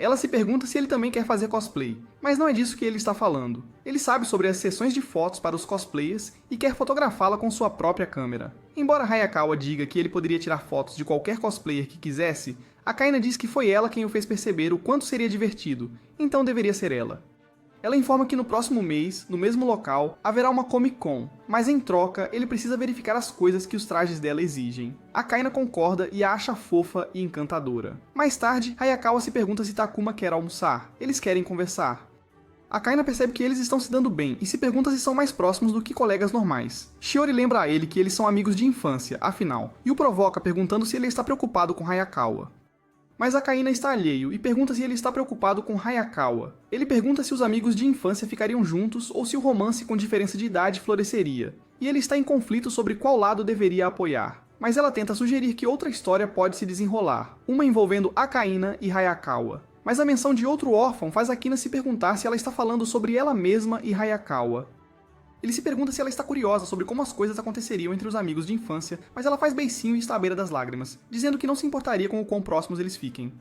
Ela se pergunta se ele também quer fazer cosplay, mas não é disso que ele está falando. Ele sabe sobre as sessões de fotos para os cosplayers e quer fotografá-la com sua própria câmera. Embora Hayakawa diga que ele poderia tirar fotos de qualquer cosplayer que quisesse, Akaina diz que foi ela quem o fez perceber o quanto seria divertido, então deveria ser ela. Ela informa que no próximo mês, no mesmo local, haverá uma Comic Con, mas em troca ele precisa verificar as coisas que os trajes dela exigem. Akaina concorda e a acha fofa e encantadora. Mais tarde, Hayakawa se pergunta se Takuma quer almoçar. Eles querem conversar. Akaina percebe que eles estão se dando bem e se pergunta se são mais próximos do que colegas normais. Shiori lembra a ele que eles são amigos de infância, afinal, e o provoca perguntando se ele está preocupado com Hayakawa. Mas Akaina está alheio e pergunta se ele está preocupado com Hayakawa. Ele pergunta se os amigos de infância ficariam juntos ou se o romance com diferença de idade floresceria. E ele está em conflito sobre qual lado deveria apoiar. Mas ela tenta sugerir que outra história pode se desenrolar, uma envolvendo Akaina e Hayakawa. Mas a menção de outro órfão faz Akina se perguntar se ela está falando sobre ela mesma e Hayakawa. Ele se pergunta se ela está curiosa sobre como as coisas aconteceriam entre os amigos de infância, mas ela faz beicinho e está à beira das lágrimas, dizendo que não se importaria com o quão próximos eles fiquem.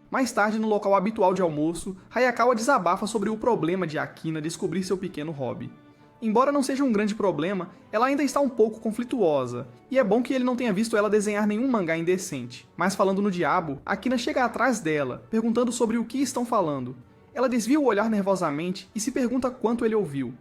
Mais tarde, no local habitual de almoço, Hayakawa desabafa sobre o problema de Akina descobrir seu pequeno hobby. Embora não seja um grande problema, ela ainda está um pouco conflituosa, e é bom que ele não tenha visto ela desenhar nenhum mangá indecente. Mas falando no diabo, Akina chega atrás dela, perguntando sobre o que estão falando. Ela desvia o olhar nervosamente e se pergunta quanto ele ouviu.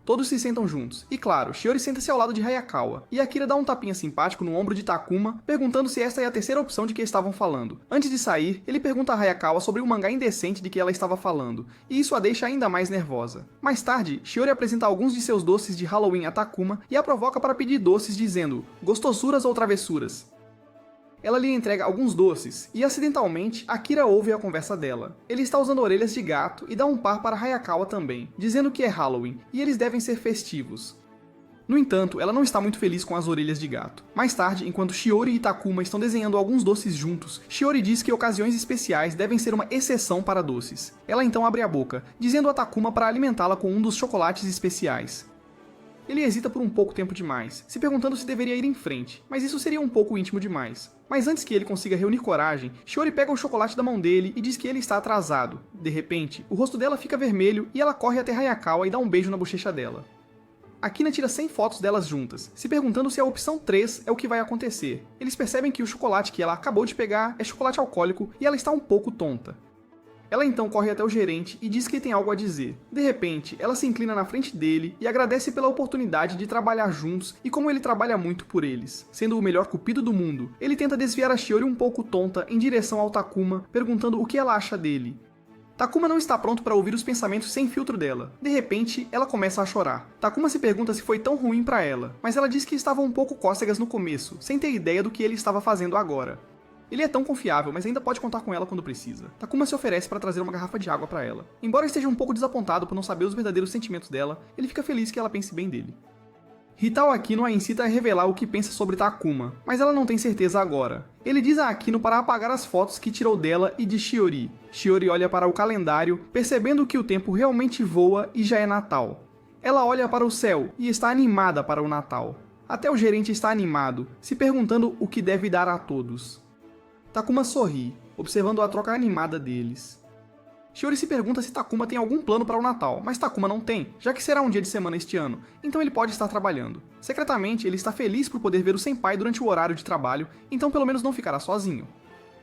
Todos se sentam juntos, e claro, Shiori senta-se ao lado de Hayakawa, e Akira dá um tapinha simpático no ombro de Takuma, perguntando se esta é a terceira opção de que estavam falando. Antes de sair, ele pergunta a Hayakawa sobre o mangá indecente de que ela estava falando, e isso a deixa ainda mais nervosa. Mais tarde, Shiori apresenta alguns de seus doces de Halloween a Takuma e a provoca para pedir doces dizendo, gostosuras ou travessuras. Ela lhe entrega alguns doces, e acidentalmente, Akira ouve a conversa dela. Ele está usando orelhas de gato e dá um par para Hayakawa também, dizendo que é Halloween, e eles devem ser festivos. No entanto, ela não está muito feliz com as orelhas de gato. Mais tarde, enquanto Shiori e Takuma estão desenhando alguns doces juntos, Shiori diz que ocasiões especiais devem ser uma exceção para doces. Ela então abre a boca, dizendo a Takuma para alimentá-la com um dos chocolates especiais. Ele hesita por um pouco tempo demais, se perguntando se deveria ir em frente, mas isso seria um pouco íntimo demais. Mas antes que ele consiga reunir coragem, Shiori pega o chocolate da mão dele e diz que ele está atrasado. De repente, o rosto dela fica vermelho e ela corre até Hayakawa e dá um beijo na bochecha dela. Akina tira 100 fotos delas juntas, se perguntando se a opção 3 é o que vai acontecer. Eles percebem que o chocolate que ela acabou de pegar é chocolate alcoólico e ela está um pouco tonta. Ela então corre até o gerente e diz que tem algo a dizer. De repente, ela se inclina na frente dele e agradece pela oportunidade de trabalhar juntos e como ele trabalha muito por eles. Sendo o melhor cupido do mundo, ele tenta desviar a Shiori um pouco tonta em direção ao Takuma, perguntando o que ela acha dele. Takuma não está pronto para ouvir os pensamentos sem filtro dela. De repente, ela começa a chorar. Takuma se pergunta se foi tão ruim para ela, mas ela diz que estavam um pouco cócegas no começo, sem ter ideia do que ele estava fazendo agora. Ele é tão confiável, mas ainda pode contar com ela quando precisa. Takuma se oferece para trazer uma garrafa de água para ela. Embora esteja um pouco desapontado por não saber os verdadeiros sentimentos dela, ele fica feliz que ela pense bem dele. Hitao Akino a incita a revelar o que pensa sobre Takuma, mas ela não tem certeza agora. Ele diz a Akino para apagar as fotos que tirou dela e de Shiori. Shiori olha para o calendário, percebendo que o tempo realmente voa e já é Natal. Ela olha para o céu e está animada para o Natal. Até o gerente está animado, se perguntando o que deve dar a todos. Takuma sorri, observando a troca animada deles. Shiori se pergunta se Takuma tem algum plano para o Natal, mas Takuma não tem, já que será um dia de semana este ano, então ele pode estar trabalhando. Secretamente, ele está feliz por poder ver o senpai durante o horário de trabalho, então pelo menos não ficará sozinho.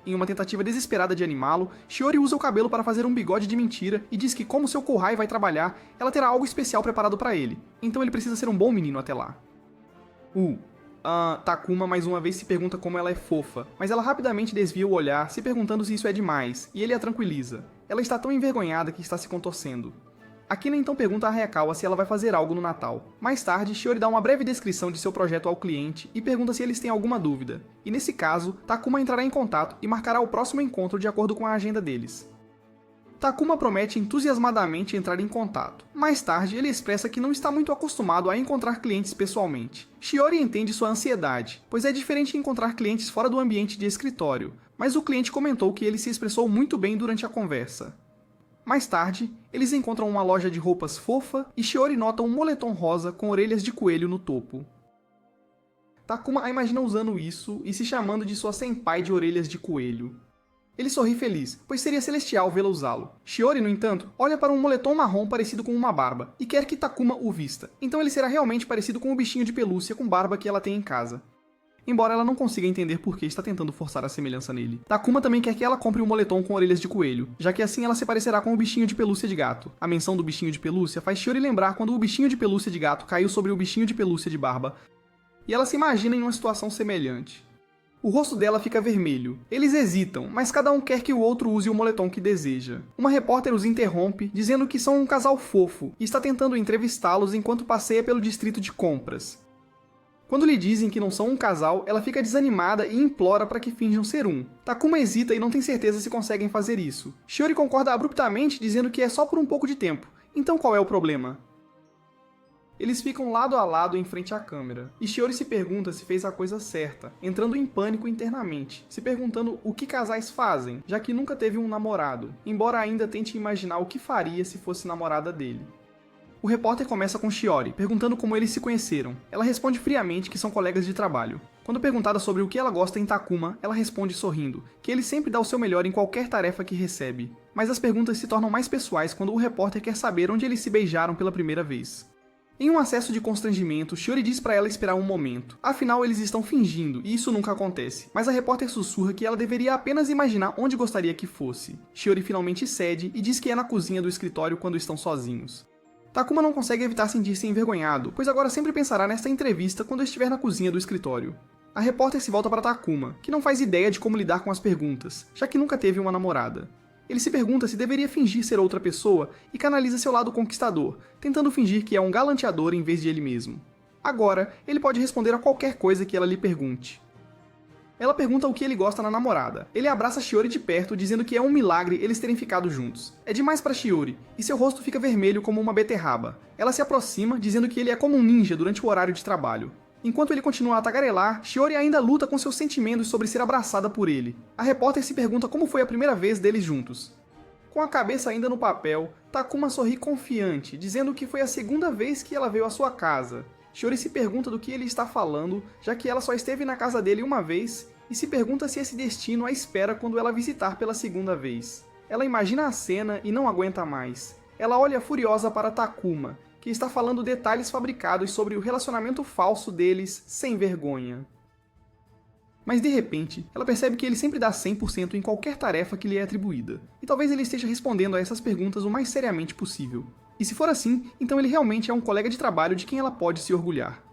Em uma tentativa desesperada de animá-lo, Shiori usa o cabelo para fazer um bigode de mentira e diz que como seu Kouhai vai trabalhar, ela terá algo especial preparado para ele, então ele precisa ser um bom menino até lá. Takuma mais uma vez se pergunta como ela é fofa, mas ela rapidamente desvia o olhar, se perguntando se isso é demais, e ele a tranquiliza. Ela está tão envergonhada que está se contorcendo. Akina então pergunta a Hayakawa se ela vai fazer algo no Natal. Mais tarde, Shiori dá uma breve descrição de seu projeto ao cliente e pergunta se eles têm alguma dúvida. E nesse caso, Takuma entrará em contato e marcará o próximo encontro de acordo com a agenda deles. Takuma promete entusiasmadamente entrar em contato. Mais tarde, ele expressa que não está muito acostumado a encontrar clientes pessoalmente. Shiori entende sua ansiedade, pois é diferente encontrar clientes fora do ambiente de escritório, mas o cliente comentou que ele se expressou muito bem durante a conversa. Mais tarde, eles encontram uma loja de roupas fofa e Shiori nota um moletom rosa com orelhas de coelho no topo. Takuma a imagina usando isso e se chamando de sua senpai de orelhas de coelho. Ele sorri feliz, pois seria celestial vê-la usá-lo. Shiori, no entanto, olha para um moletom marrom parecido com uma barba, e quer que Takuma o vista, então ele será realmente parecido com o bichinho de pelúcia com barba que ela tem em casa. Embora ela não consiga entender por que está tentando forçar a semelhança nele. Takuma também quer que ela compre um moletom com orelhas de coelho, já que assim ela se parecerá com o bichinho de pelúcia de gato. A menção do bichinho de pelúcia faz Shiori lembrar quando o bichinho de pelúcia de gato caiu sobre o bichinho de pelúcia de barba, e ela se imagina em uma situação semelhante. O rosto dela fica vermelho. Eles hesitam, mas cada um quer que o outro use o moletom que deseja. Uma repórter os interrompe, dizendo que são um casal fofo, e está tentando entrevistá-los enquanto passeia pelo distrito de compras. Quando lhe dizem que não são um casal, ela fica desanimada e implora para que finjam ser um. Takuma hesita e não tem certeza se conseguem fazer isso. Shiori concorda abruptamente, dizendo que é só por um pouco de tempo. Então qual é o problema? Eles ficam lado a lado em frente à câmera, e Shiori se pergunta se fez a coisa certa, entrando em pânico internamente, se perguntando o que casais fazem, já que nunca teve um namorado, embora ainda tente imaginar o que faria se fosse namorada dele. O repórter começa com Shiori, perguntando como eles se conheceram. Ela responde friamente que são colegas de trabalho. Quando perguntada sobre o que ela gosta em Takuma, ela responde sorrindo, que ele sempre dá o seu melhor em qualquer tarefa que recebe. Mas as perguntas se tornam mais pessoais quando o repórter quer saber onde eles se beijaram pela primeira vez. Em um acesso de constrangimento, Shiori diz para ela esperar um momento. Afinal, eles estão fingindo, e isso nunca acontece. Mas a repórter sussurra que ela deveria apenas imaginar onde gostaria que fosse. Shiori finalmente cede e diz que é na cozinha do escritório quando estão sozinhos. Takuma não consegue evitar sentir-se envergonhado, pois agora sempre pensará nesta entrevista quando estiver na cozinha do escritório. A repórter se volta para Takuma, que não faz ideia de como lidar com as perguntas, já que nunca teve uma namorada. Ele se pergunta se deveria fingir ser outra pessoa e canaliza seu lado conquistador, tentando fingir que é um galanteador em vez de ele mesmo. Agora, ele pode responder a qualquer coisa que ela lhe pergunte. Ela pergunta o que ele gosta na namorada. Ele abraça Shiori de perto, dizendo que é um milagre eles terem ficado juntos. É demais para Shiori, e seu rosto fica vermelho como uma beterraba. Ela se aproxima, dizendo que ele é como um ninja durante o horário de trabalho. Enquanto ele continua a tagarelar, Shiori ainda luta com seus sentimentos sobre ser abraçada por ele. A repórter se pergunta como foi a primeira vez deles juntos. Com a cabeça ainda no papel, Takuma sorri confiante, dizendo que foi a segunda vez que ela veio à sua casa. Shiori se pergunta do que ele está falando, já que ela só esteve na casa dele uma vez, e se pergunta se esse destino a espera quando ela visitar pela segunda vez. Ela imagina a cena e não aguenta mais. Ela olha furiosa para Takuma, que está falando detalhes fabricados sobre o relacionamento falso deles, sem vergonha. Mas de repente, ela percebe que ele sempre dá 100% em qualquer tarefa que lhe é atribuída, e talvez ele esteja respondendo a essas perguntas o mais seriamente possível. E se for assim, então ele realmente é um colega de trabalho de quem ela pode se orgulhar.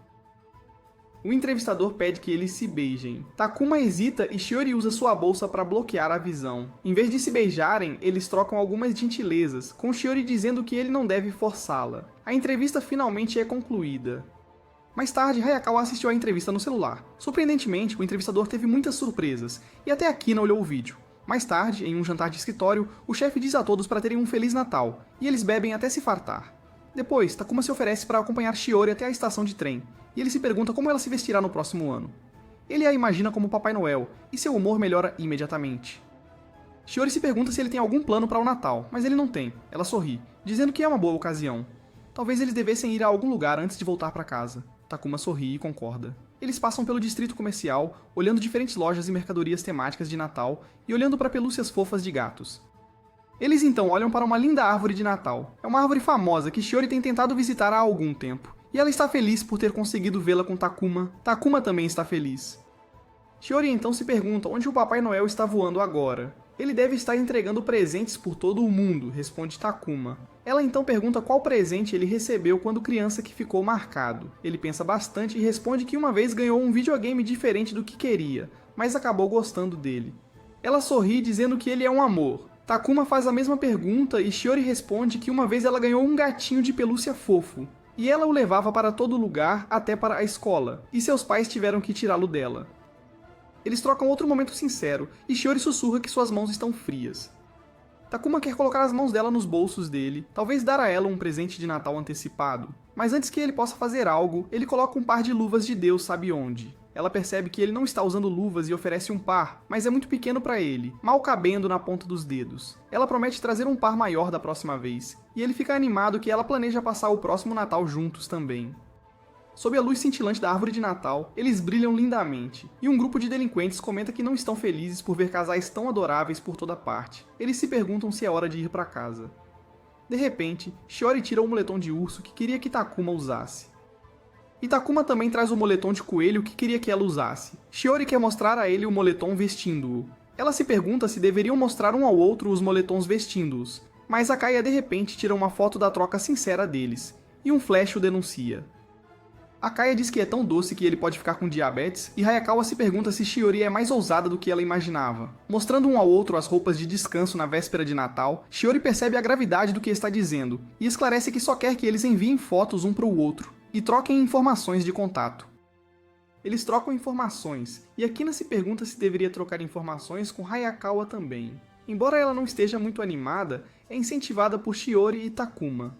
O entrevistador pede que eles se beijem. Takuma hesita e Shiori usa sua bolsa para bloquear a visão. Em vez de se beijarem, eles trocam algumas gentilezas, com Shiori dizendo que ele não deve forçá-la. A entrevista finalmente é concluída. Mais tarde, Hayakawa assistiu à entrevista no celular. Surpreendentemente, o entrevistador teve muitas surpresas, e até aqui não olhou o vídeo. Mais tarde, em um jantar de escritório, o chefe diz a todos para terem um Feliz Natal, e eles bebem até se fartar. Depois, Takuma se oferece para acompanhar Shiori até a estação de trem, e ele se pergunta como ela se vestirá no próximo ano. Ele a imagina como Papai Noel, e seu humor melhora imediatamente. Shiori se pergunta se ele tem algum plano para o Natal, mas ele não tem. Ela sorri, dizendo que é uma boa ocasião. Talvez eles devessem ir a algum lugar antes de voltar para casa. Takuma sorri e concorda. Eles passam pelo distrito comercial, olhando diferentes lojas e mercadorias temáticas de Natal e olhando para pelúcias fofas de gatos. Eles então olham para uma linda árvore de Natal. É uma árvore famosa que Shiori tem tentado visitar há algum tempo. E ela está feliz por ter conseguido vê-la com Takuma. Takuma também está feliz. Shiori então se pergunta onde o Papai Noel está voando agora. Ele deve estar entregando presentes por todo o mundo, responde Takuma. Ela então pergunta qual presente ele recebeu quando criança que ficou marcado. Ele pensa bastante e responde que uma vez ganhou um videogame diferente do que queria, mas acabou gostando dele. Ela sorri dizendo que ele é um amor. Takuma faz a mesma pergunta e Shiori responde que uma vez ela ganhou um gatinho de pelúcia fofo. E ela o levava para todo lugar, até para a escola, e seus pais tiveram que tirá-lo dela. Eles trocam outro momento sincero, e Shiori sussurra que suas mãos estão frias. Takuma quer colocar as mãos dela nos bolsos dele, talvez dar a ela um presente de Natal antecipado. Mas antes que ele possa fazer algo, ele coloca um par de luvas de Deus sabe onde. Ela percebe que ele não está usando luvas e oferece um par, mas é muito pequeno para ele, mal cabendo na ponta dos dedos. Ela promete trazer um par maior da próxima vez, e ele fica animado que ela planeja passar o próximo Natal juntos também. Sob a luz cintilante da árvore de Natal, eles brilham lindamente, e um grupo de delinquentes comenta que não estão felizes por ver casais tão adoráveis por toda parte. Eles se perguntam se é hora de ir para casa. De repente, Shiori tira o moletom de urso que queria que Takuma usasse. E Takuma também traz o moletom de coelho que queria que ela usasse. Shiori quer mostrar a ele o moletom vestindo-o. Ela se pergunta se deveriam mostrar um ao outro os moletons vestindo-os, mas Akaya de repente tira uma foto da troca sincera deles, e um flash o denuncia. Akaya diz que é tão doce que ele pode ficar com diabetes, e Hayakawa se pergunta se Shiori é mais ousada do que ela imaginava. Mostrando um ao outro as roupas de descanso na véspera de Natal, Shiori percebe a gravidade do que está dizendo, e esclarece que só quer que eles enviem fotos um para o outro, e troquem informações de contato. Eles trocam informações, e Akina se pergunta se deveria trocar informações com Hayakawa também. Embora ela não esteja muito animada, é incentivada por Shiori e Takuma.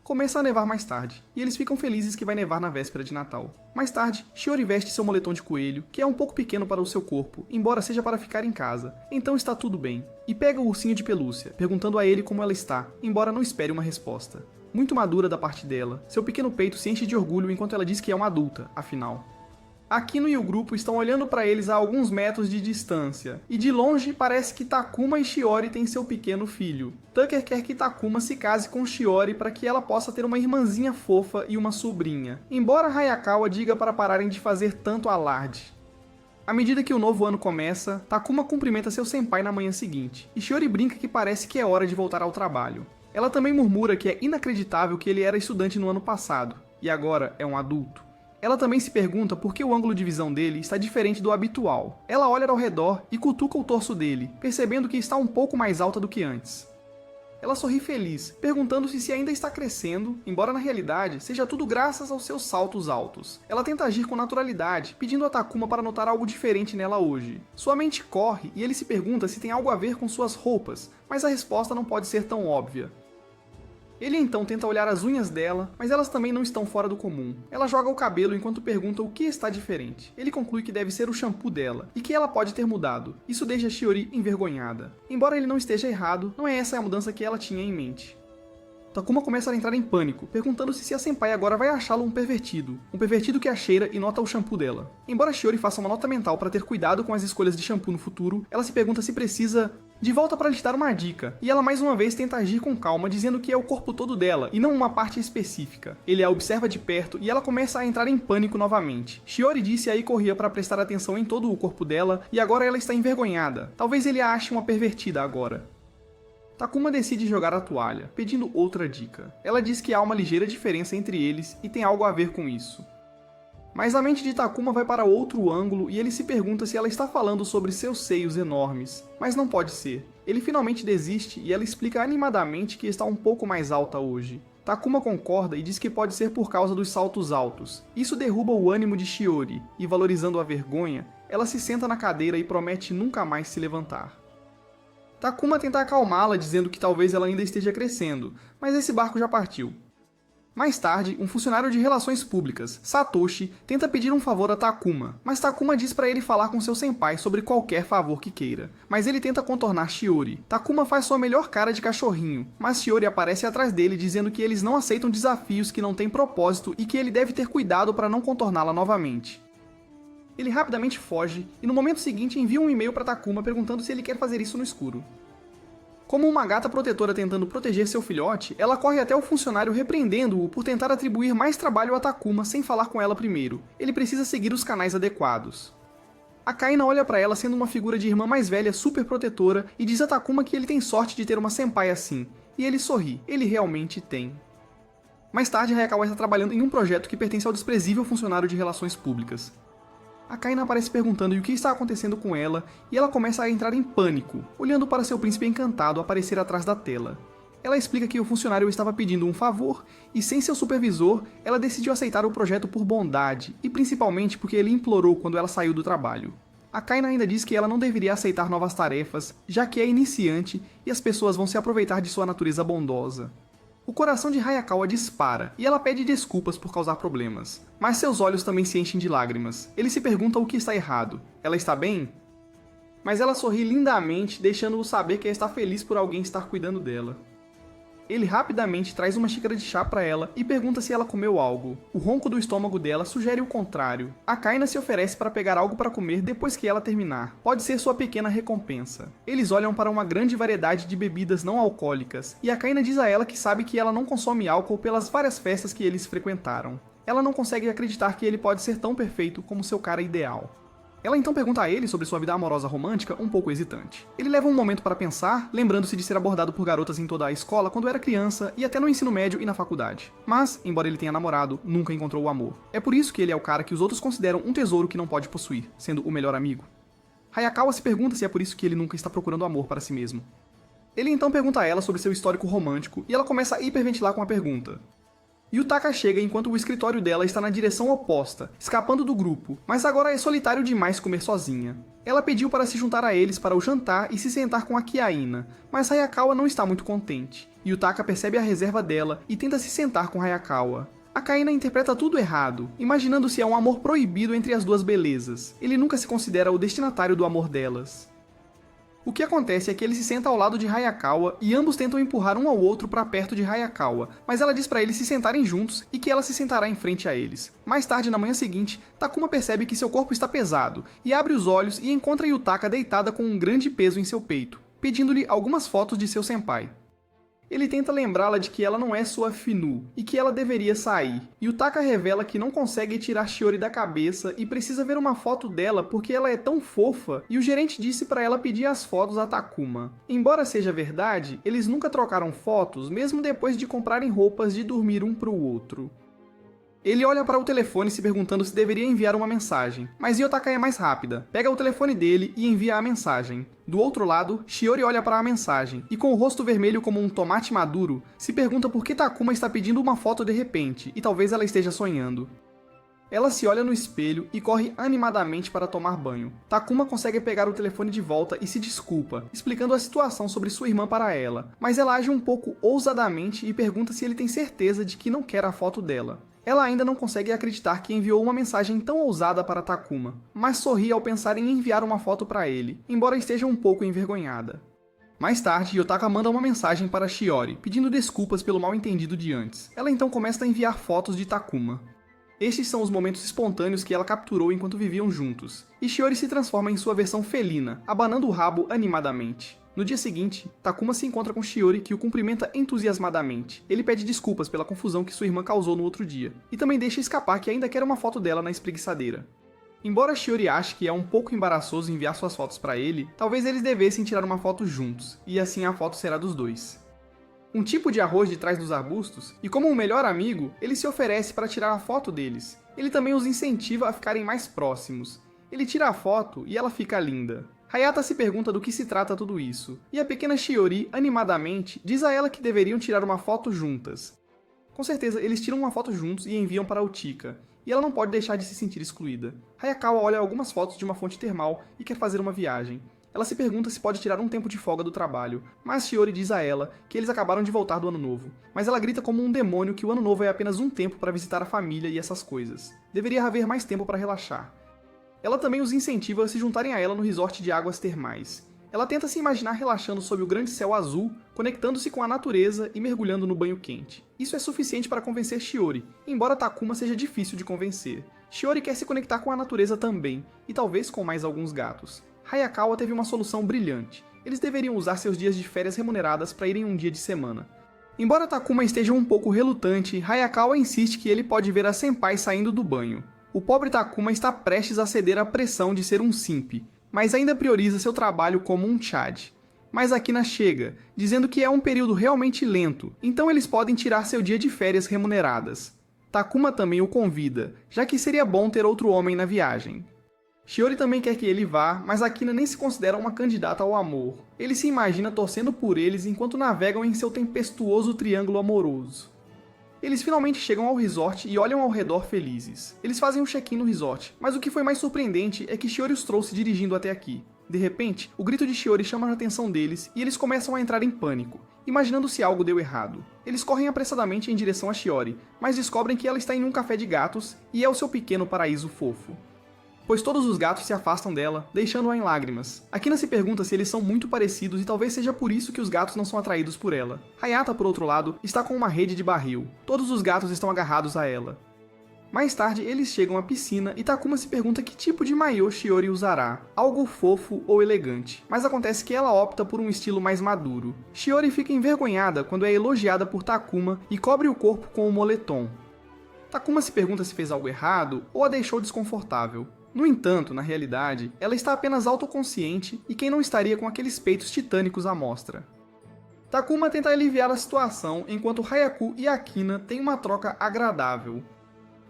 Começa a nevar mais tarde, e eles ficam felizes que vai nevar na véspera de Natal. Mais tarde, Shiori veste seu moletom de coelho, que é um pouco pequeno para o seu corpo, embora seja para ficar em casa, então está tudo bem. E pega o ursinho de pelúcia, perguntando a ele como ela está, embora não espere uma resposta. Muito madura da parte dela, seu pequeno peito se enche de orgulho enquanto ela diz que é uma adulta, afinal. Akino e o grupo estão olhando para eles a alguns metros de distância, e de longe parece que Takuma e Shiori têm seu pequeno filho. Tucker quer que Takuma se case com Shiori para que ela possa ter uma irmãzinha fofa e uma sobrinha, embora Hayakawa diga para pararem de fazer tanto alarde. À medida que o novo ano começa, Takuma cumprimenta seu senpai na manhã seguinte, e Shiori brinca que parece que é hora de voltar ao trabalho. Ela também murmura que é inacreditável que ele era estudante no ano passado, e agora é um adulto. Ela também se pergunta por que o ângulo de visão dele está diferente do habitual. Ela olha ao redor e cutuca o torso dele, percebendo que está um pouco mais alta do que antes. Ela sorri feliz, perguntando-se se ainda está crescendo, embora na realidade seja tudo graças aos seus saltos altos. Ela tenta agir com naturalidade, pedindo a Takuma para notar algo diferente nela hoje. Sua mente corre e ele se pergunta se tem algo a ver com suas roupas, mas a resposta não pode ser tão óbvia. Ele então tenta olhar as unhas dela, mas elas também não estão fora do comum. Ela joga o cabelo enquanto pergunta o que está diferente. Ele conclui que deve ser o shampoo dela, e que ela pode ter mudado. Isso deixa Shiori envergonhada. Embora ele não esteja errado, não é essa a mudança que ela tinha em mente. Takuma começa a entrar em pânico, perguntando-se se a senpai agora vai achá-lo um pervertido que a cheira e nota o shampoo dela. Embora Shiori faça uma nota mental para ter cuidado com as escolhas de shampoo no futuro, ela se pergunta se precisa de volta para lhe dar uma dica, e ela mais uma vez tenta agir com calma, dizendo que é o corpo todo dela, e não uma parte específica. Ele a observa de perto e ela começa a entrar em pânico novamente. Shiori disse aí corria para prestar atenção em todo o corpo dela, e agora ela está envergonhada. Talvez ele a ache uma pervertida agora. Takuma decide jogar a toalha, pedindo outra dica. Ela diz que há uma ligeira diferença entre eles e tem algo a ver com isso. Mas a mente de Takuma vai para outro ângulo e ele se pergunta se ela está falando sobre seus seios enormes. Mas não pode ser. Ele finalmente desiste e ela explica animadamente que está um pouco mais alta hoje. Takuma concorda e diz que pode ser por causa dos saltos altos. Isso derruba o ânimo de Shiori, e valorizando a vergonha, ela se senta na cadeira e promete nunca mais se levantar. Takuma tenta acalmá-la dizendo que talvez ela ainda esteja crescendo, mas esse barco já partiu. Mais tarde, um funcionário de relações públicas, Satoshi, tenta pedir um favor a Takuma, mas Takuma diz para ele falar com seu senpai sobre qualquer favor que queira. Mas ele tenta contornar Shiori. Takuma faz sua melhor cara de cachorrinho, mas Shiori aparece atrás dele dizendo que eles não aceitam desafios que não têm propósito e que ele deve ter cuidado para não contorná-la novamente. Ele rapidamente foge e no momento seguinte envia um e-mail para Takuma perguntando se ele quer fazer isso no escuro. Como uma gata protetora tentando proteger seu filhote, ela corre até o funcionário repreendendo-o por tentar atribuir mais trabalho a Takuma sem falar com ela primeiro. Ele precisa seguir os canais adequados. Akaina olha para ela sendo uma figura de irmã mais velha super protetora e diz a Takuma que ele tem sorte de ter uma senpai assim. E ele sorri, ele realmente tem. Mais tarde, Hayakawa está trabalhando em um projeto que pertence ao desprezível funcionário de relações públicas. Akaina aparece perguntando o que está acontecendo com ela, e ela começa a entrar em pânico, olhando para seu príncipe encantado aparecer atrás da tela. Ela explica que o funcionário estava pedindo um favor, e sem seu supervisor, ela decidiu aceitar o projeto por bondade, e principalmente porque ele implorou quando ela saiu do trabalho. Akaina ainda diz que ela não deveria aceitar novas tarefas, já que é iniciante e as pessoas vão se aproveitar de sua natureza bondosa. O coração de Hayakawa dispara, e ela pede desculpas por causar problemas. Mas seus olhos também se enchem de lágrimas. Ele se pergunta o que está errado. Ela está bem? Mas ela sorri lindamente, deixando-o saber que está feliz por alguém estar cuidando dela. Ele rapidamente traz uma xícara de chá para ela e pergunta se ela comeu algo. O ronco do estômago dela sugere o contrário. Akaina se oferece para pegar algo para comer depois que ela terminar. Pode ser sua pequena recompensa. Eles olham para uma grande variedade de bebidas não alcoólicas, e Akaina diz a ela que sabe que ela não consome álcool pelas várias festas que eles frequentaram. Ela não consegue acreditar que ele pode ser tão perfeito como seu cara ideal. Ela então pergunta a ele sobre sua vida amorosa romântica, um pouco hesitante. Ele leva um momento para pensar, lembrando-se de ser abordado por garotas em toda a escola quando era criança e até no ensino médio e na faculdade. Mas, embora ele tenha namorado, nunca encontrou o amor. É por isso que ele é o cara que os outros consideram um tesouro que não pode possuir, sendo o melhor amigo. Hayakawa se pergunta se é por isso que ele nunca está procurando amor para si mesmo. Ele então pergunta a ela sobre seu histórico romântico e ela começa a hiperventilar com a pergunta. Yutaka chega enquanto o escritório dela está na direção oposta, escapando do grupo, mas agora é solitário demais comer sozinha. Ela pediu para se juntar a eles para o jantar e se sentar com a Kiaina, mas Hayakawa não está muito contente. Yutaka percebe a reserva dela e tenta se sentar com Hayakawa. A Kaina interpreta tudo errado, imaginando se é um amor proibido entre as duas belezas. Ele nunca se considera o destinatário do amor delas. O que acontece é que ele se senta ao lado de Hayakawa e ambos tentam empurrar um ao outro para perto de Hayakawa, mas ela diz para eles se sentarem juntos e que ela se sentará em frente a eles. Mais tarde, na manhã seguinte, Takuma percebe que seu corpo está pesado e abre os olhos e encontra Yutaka deitada com um grande peso em seu peito, pedindo-lhe algumas fotos de seu senpai. Ele tenta lembrá-la de que ela não é sua Finu e que ela deveria sair. Yutaka revela que não consegue tirar Shiori da cabeça e precisa ver uma foto dela porque ela é tão fofa, e o gerente disse para ela pedir as fotos a Takuma. Embora seja verdade, eles nunca trocaram fotos mesmo depois de comprarem roupas de dormir um pro outro. Ele olha para o telefone se perguntando se deveria enviar uma mensagem, mas Yotaka é mais rápida, pega o telefone dele e envia a mensagem. Do outro lado, Shiori olha para a mensagem e, com o rosto vermelho como um tomate maduro, se pergunta por que Takuma está pedindo uma foto de repente, e talvez ela esteja sonhando. Ela se olha no espelho e corre animadamente para tomar banho. Takuma consegue pegar o telefone de volta e se desculpa, explicando a situação sobre sua irmã para ela, mas ela age um pouco ousadamente e pergunta se ele tem certeza de que não quer a foto dela. Ela ainda não consegue acreditar que enviou uma mensagem tão ousada para Takuma, mas sorri ao pensar em enviar uma foto para ele, embora esteja um pouco envergonhada. Mais tarde, Yotaka manda uma mensagem para Shiori, pedindo desculpas pelo mal-entendido de antes. Ela então começa a enviar fotos de Takuma. Estes são os momentos espontâneos que ela capturou enquanto viviam juntos, e Shiori se transforma em sua versão felina, abanando o rabo animadamente. No dia seguinte, Takuma se encontra com Shiori, que o cumprimenta entusiasmadamente. Ele pede desculpas pela confusão que sua irmã causou no outro dia, e também deixa escapar que ainda quer uma foto dela na espreguiçadeira. Embora Shiori ache que é um pouco embaraçoso enviar suas fotos para ele, talvez eles devessem tirar uma foto juntos, e assim a foto será dos dois. Um tipo de arroz de trás dos arbustos, e como um melhor amigo, ele se oferece para tirar a foto deles. Ele também os incentiva a ficarem mais próximos. Ele tira a foto e ela fica linda. Hayata se pergunta do que se trata tudo isso, e a pequena Shiori, animadamente, diz a ela que deveriam tirar uma foto juntas. Com certeza, eles tiram uma foto juntos e enviam para Utica, e ela não pode deixar de se sentir excluída. Hayakawa olha algumas fotos de uma fonte termal e quer fazer uma viagem. Ela se pergunta se pode tirar um tempo de folga do trabalho, mas Shiori diz a ela que eles acabaram de voltar do Ano Novo. Mas ela grita como um demônio que o Ano Novo é apenas um tempo para visitar a família e essas coisas. Deveria haver mais tempo para relaxar. Ela também os incentiva a se juntarem a ela no resort de águas termais. Ela tenta se imaginar relaxando sob o grande céu azul, conectando-se com a natureza e mergulhando no banho quente. Isso é suficiente para convencer Shiori, embora Takuma seja difícil de convencer. Shiori quer se conectar com a natureza também, e talvez com mais alguns gatos. Hayakawa teve uma solução brilhante. Eles deveriam usar seus dias de férias remuneradas para irem um dia de semana. Embora Takuma esteja um pouco relutante, Hayakawa insiste que ele pode ver a senpai saindo do banho. O pobre Takuma está prestes a ceder à pressão de ser um simp, mas ainda prioriza seu trabalho como um chad. Mas Akina chega, dizendo que é um período realmente lento, então eles podem tirar seu dia de férias remuneradas. Takuma também o convida, já que seria bom ter outro homem na viagem. Shiori também quer que ele vá, mas Akina nem se considera uma candidata ao amor. Ele se imagina torcendo por eles enquanto navegam em seu tempestuoso triângulo amoroso. Eles finalmente chegam ao resort e olham ao redor felizes. Eles fazem um check-in no resort, mas o que foi mais surpreendente é que Shiori os trouxe dirigindo até aqui. De repente, o grito de Shiori chama a atenção deles e eles começam a entrar em pânico, imaginando se algo deu errado. Eles correm apressadamente em direção a Shiori, mas descobrem que ela está em um café de gatos e é o seu pequeno paraíso fofo. Pois todos os gatos se afastam dela, deixando-a em lágrimas. Akina se pergunta se eles são muito parecidos e talvez seja por isso que os gatos não são atraídos por ela. Hayata, por outro lado, está com uma rede de barril. Todos os gatos estão agarrados a ela. Mais tarde, eles chegam à piscina e Takuma se pergunta que tipo de maiô Shiori usará, algo fofo ou elegante. Mas acontece que ela opta por um estilo mais maduro. Shiori fica envergonhada quando é elogiada por Takuma e cobre o corpo com um moletom. Takuma se pergunta se fez algo errado ou a deixou desconfortável. No entanto, na realidade, ela está apenas autoconsciente e quem não estaria com aqueles peitos titânicos à mostra. Takuma tenta aliviar a situação enquanto Hayaku e Akina têm uma troca agradável.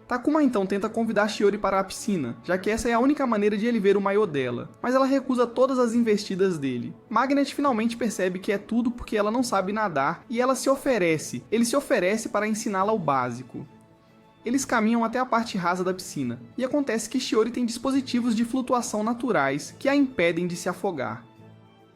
Takuma então tenta convidar Shiori para a piscina, já que essa é a única maneira de ele ver o maiô dela, mas ela recusa todas as investidas dele. Magnet finalmente percebe que é tudo porque ela não sabe nadar e ela se oferece. Ele se oferece para ensiná-la o básico. Eles caminham até a parte rasa da piscina, e acontece que Shiori tem dispositivos de flutuação naturais que a impedem de se afogar.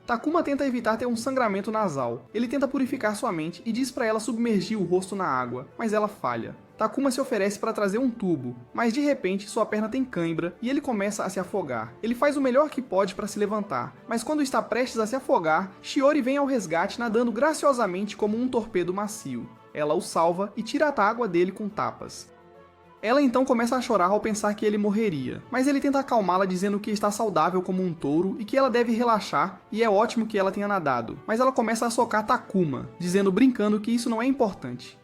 Takuma tenta evitar ter um sangramento nasal. Ele tenta purificar sua mente e diz para ela submergir o rosto na água, mas ela falha. Takuma se oferece para trazer um tubo, mas de repente sua perna tem cãibra e ele começa a se afogar. Ele faz o melhor que pode para se levantar, mas quando está prestes a se afogar, Shiori vem ao resgate nadando graciosamente como um torpedo macio. Ela o salva e tira a água dele com tapas. Ela então começa a chorar ao pensar que ele morreria, mas ele tenta acalmá-la dizendo que está saudável como um touro e que ela deve relaxar e é ótimo que ela tenha nadado, mas ela começa a socar Takuma, dizendo brincando que isso não é importante.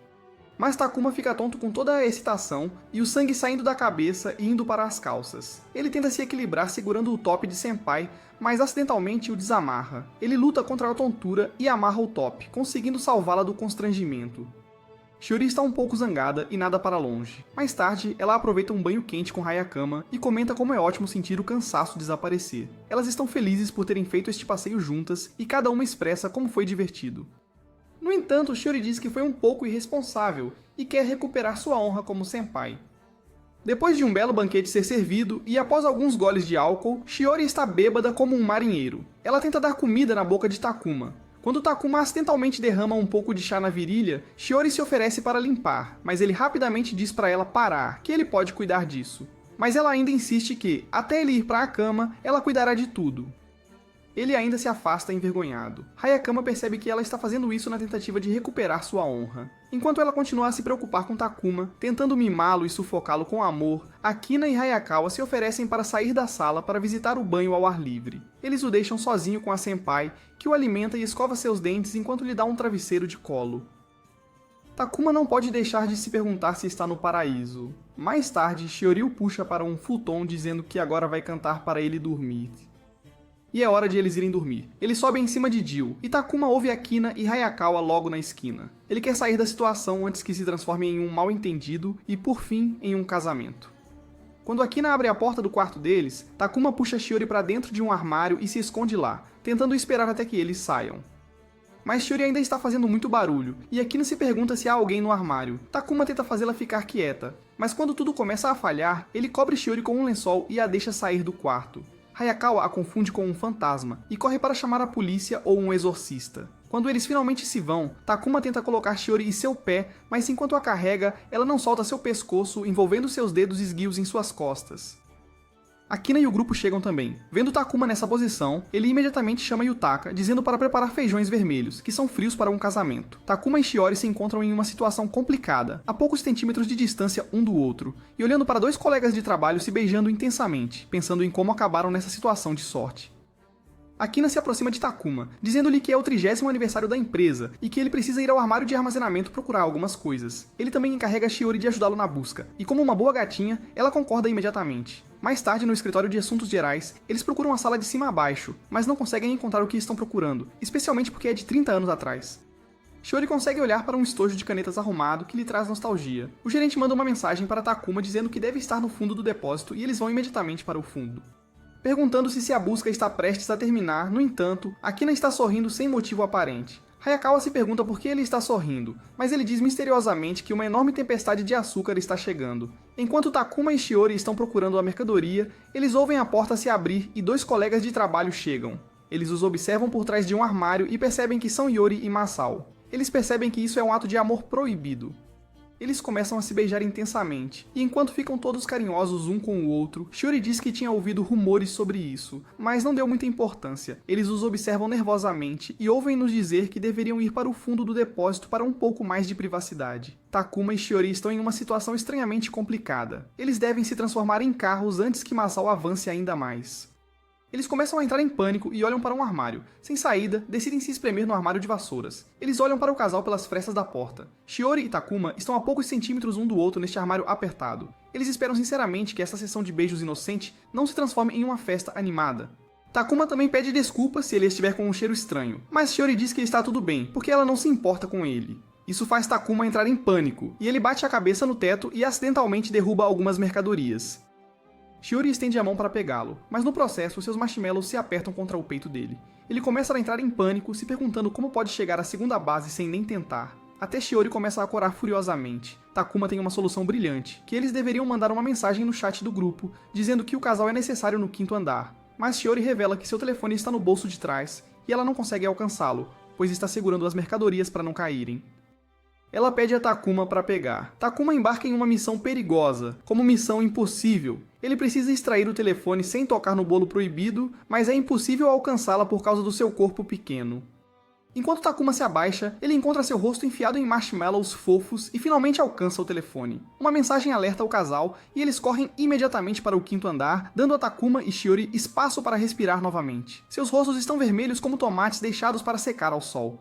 Mas Takuma fica tonto com toda a excitação e o sangue saindo da cabeça e indo para as calças. Ele tenta se equilibrar segurando o top de senpai, mas acidentalmente o desamarra. Ele luta contra a tontura e amarra o top, conseguindo salvá-la do constrangimento. Shiori está um pouco zangada e nada para longe. Mais tarde, ela aproveita um banho quente com Hayakama e comenta como é ótimo sentir o cansaço desaparecer. Elas estão felizes por terem feito este passeio juntas e cada uma expressa como foi divertido. No entanto, Shiori diz que foi um pouco irresponsável e quer recuperar sua honra como senpai. Depois de um belo banquete ser servido e após alguns goles de álcool, Shiori está bêbada como um marinheiro. Ela tenta dar comida na boca de Takuma. Quando Takuma acidentalmente derrama um pouco de chá na virilha, Shiori se oferece para limpar, mas ele rapidamente diz para ela parar, que ele pode cuidar disso. Mas ela ainda insiste que, até ele ir para a cama, ela cuidará de tudo. Ele ainda se afasta envergonhado. Hayakama percebe que ela está fazendo isso na tentativa de recuperar sua honra. Enquanto ela continua a se preocupar com Takuma, tentando mimá-lo e sufocá-lo com amor, Akina e Hayakawa se oferecem para sair da sala para visitar o banho ao ar livre. Eles o deixam sozinho com a senpai, que o alimenta e escova seus dentes enquanto lhe dá um travesseiro de colo. Takuma não pode deixar de se perguntar se está no paraíso. Mais tarde, Shiori o puxa para um futon dizendo que agora vai cantar para ele dormir. E é hora de eles irem dormir. Eles sobem em cima de Jill, e Takuma ouve Akina e Hayakawa logo na esquina. Ele quer sair da situação antes que se transforme em um mal-entendido e, por fim, em um casamento. Quando Akina abre a porta do quarto deles, Takuma puxa Shiori para dentro de um armário e se esconde lá, tentando esperar até que eles saiam. Mas Shiori ainda está fazendo muito barulho, e Akina se pergunta se há alguém no armário. Takuma tenta fazê-la ficar quieta, mas quando tudo começa a falhar, ele cobre Shiori com um lençol e a deixa sair do quarto. Hayakawa a confunde com um fantasma e corre para chamar a polícia ou um exorcista. Quando eles finalmente se vão, Takuma tenta colocar Shiori em seu pé, mas enquanto a carrega, ela não solta seu pescoço, envolvendo seus dedos esguios em suas costas. Akina e o grupo chegam também. Vendo Takuma nessa posição, ele imediatamente chama Yutaka, dizendo para preparar feijões vermelhos, que são frios para um casamento. Takuma e Shiori se encontram em uma situação complicada, a poucos centímetros de distância um do outro, e olhando para dois colegas de trabalho se beijando intensamente, pensando em como acabaram nessa situação de sorte. Akina se aproxima de Takuma, dizendo-lhe que é o 30º aniversário da empresa e que ele precisa ir ao armário de armazenamento procurar algumas coisas. Ele também encarrega Shiori de ajudá-lo na busca, e como uma boa gatinha, ela concorda imediatamente. Mais tarde, no escritório de assuntos gerais, eles procuram a sala de cima a baixo, mas não conseguem encontrar o que estão procurando, especialmente porque é de 30 anos atrás. Shiori consegue olhar para um estojo de canetas arrumado que lhe traz nostalgia. O gerente manda uma mensagem para Takuma dizendo que deve estar no fundo do depósito e eles vão imediatamente para o fundo. Perguntando-se se a busca está prestes a terminar, no entanto, Akina está sorrindo sem motivo aparente. Hayakawa se pergunta por que ele está sorrindo, mas ele diz misteriosamente que uma enorme tempestade de açúcar está chegando. Enquanto Takuma e Shiori estão procurando a mercadoria, eles ouvem a porta se abrir e dois colegas de trabalho chegam. Eles os observam por trás de um armário e percebem que são Yori e Masao. Eles percebem que isso é um ato de amor proibido. Eles começam a se beijar intensamente, e enquanto ficam todos carinhosos um com o outro, Shiori diz que tinha ouvido rumores sobre isso, mas não deu muita importância. Eles os observam nervosamente e ouvem-nos dizer que deveriam ir para o fundo do depósito para um pouco mais de privacidade. Takuma e Shiori estão em uma situação estranhamente complicada. Eles devem se transformar em carros antes que Masao avance ainda mais. Eles começam a entrar em pânico e olham para um armário. Sem saída, decidem se espremer no armário de vassouras. Eles olham para o casal pelas frestas da porta. Shiori e Takuma estão a poucos centímetros um do outro neste armário apertado. Eles esperam sinceramente que essa sessão de beijos inocente não se transforme em uma festa animada. Takuma também pede desculpas se ele estiver com um cheiro estranho, mas Shiori diz que está tudo bem, porque ela não se importa com ele. Isso faz Takuma entrar em pânico, e ele bate a cabeça no teto e acidentalmente derruba algumas mercadorias. Shiori estende a mão para pegá-lo, mas no processo seus marshmallows se apertam contra o peito dele. Ele começa a entrar em pânico, se perguntando como pode chegar à segunda base sem nem tentar. Até Shiori começa a corar furiosamente. Takuma tem uma solução brilhante, que eles deveriam mandar uma mensagem no chat do grupo, dizendo que o casal é necessário no 5º andar. Mas Shiori revela que seu telefone está no bolso de trás, e ela não consegue alcançá-lo, pois está segurando as mercadorias para não caírem. Ela pede a Takuma para pegar. Takuma embarca em uma missão perigosa, como missão impossível. Ele precisa extrair o telefone sem tocar no bolo proibido, mas é impossível alcançá-la por causa do seu corpo pequeno. Enquanto Takuma se abaixa, ele encontra seu rosto enfiado em marshmallows fofos e finalmente alcança o telefone. Uma mensagem alerta o casal e eles correm imediatamente para o 5º andar, dando a Takuma e Shiori espaço para respirar novamente. Seus rostos estão vermelhos como tomates deixados para secar ao sol.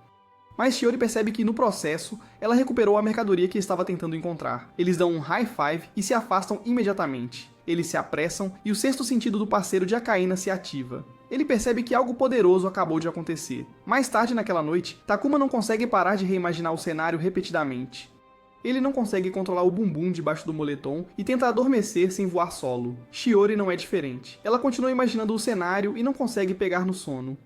Mas Shiori percebe que, no processo, ela recuperou a mercadoria que estava tentando encontrar. Eles dão um high five e se afastam imediatamente. Eles se apressam e o sexto sentido do parceiro de Akaina se ativa. Ele percebe que algo poderoso acabou de acontecer. Mais tarde naquela noite, Takuma não consegue parar de reimaginar o cenário repetidamente. Ele não consegue controlar o bumbum debaixo do moletom e tenta adormecer sem voar solo. Shiori não é diferente. Ela continua imaginando o cenário e não consegue pegar no sono.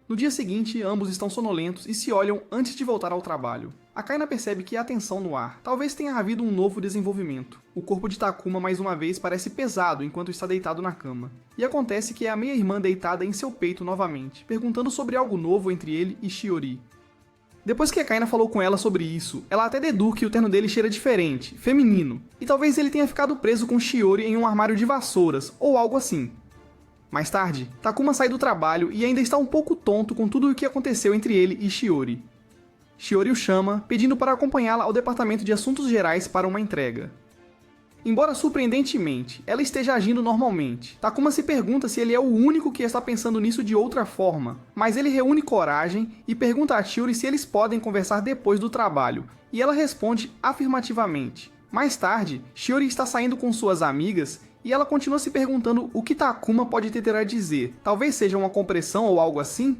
No dia seguinte, ambos estão sonolentos e se olham antes de voltar ao trabalho. Akaina percebe que há tensão no ar. Talvez tenha havido um novo desenvolvimento. O corpo de Takuma mais uma vez parece pesado enquanto está deitado na cama. E acontece que é a meia-irmã deitada em seu peito novamente, perguntando sobre algo novo entre ele e Shiori. Depois que Akaina falou com ela sobre isso, ela até deduz que o terno dele cheira diferente, feminino, e talvez ele tenha ficado preso com Shiori em um armário de vassouras, ou algo assim. Mais tarde, Takuma sai do trabalho e ainda está um pouco tonto com tudo o que aconteceu entre ele e Shiori. Shiori o chama, pedindo para acompanhá-la ao departamento de assuntos gerais para uma entrega. Embora surpreendentemente, ela esteja agindo normalmente. Takuma se pergunta se ele é o único que está pensando nisso de outra forma, mas ele reúne coragem e pergunta a Shiori se eles podem conversar depois do trabalho, e ela responde afirmativamente. Mais tarde, Shiori está saindo com suas amigas e ela continua se perguntando o que Takuma pode ter a dizer. Talvez seja uma compressão ou algo assim?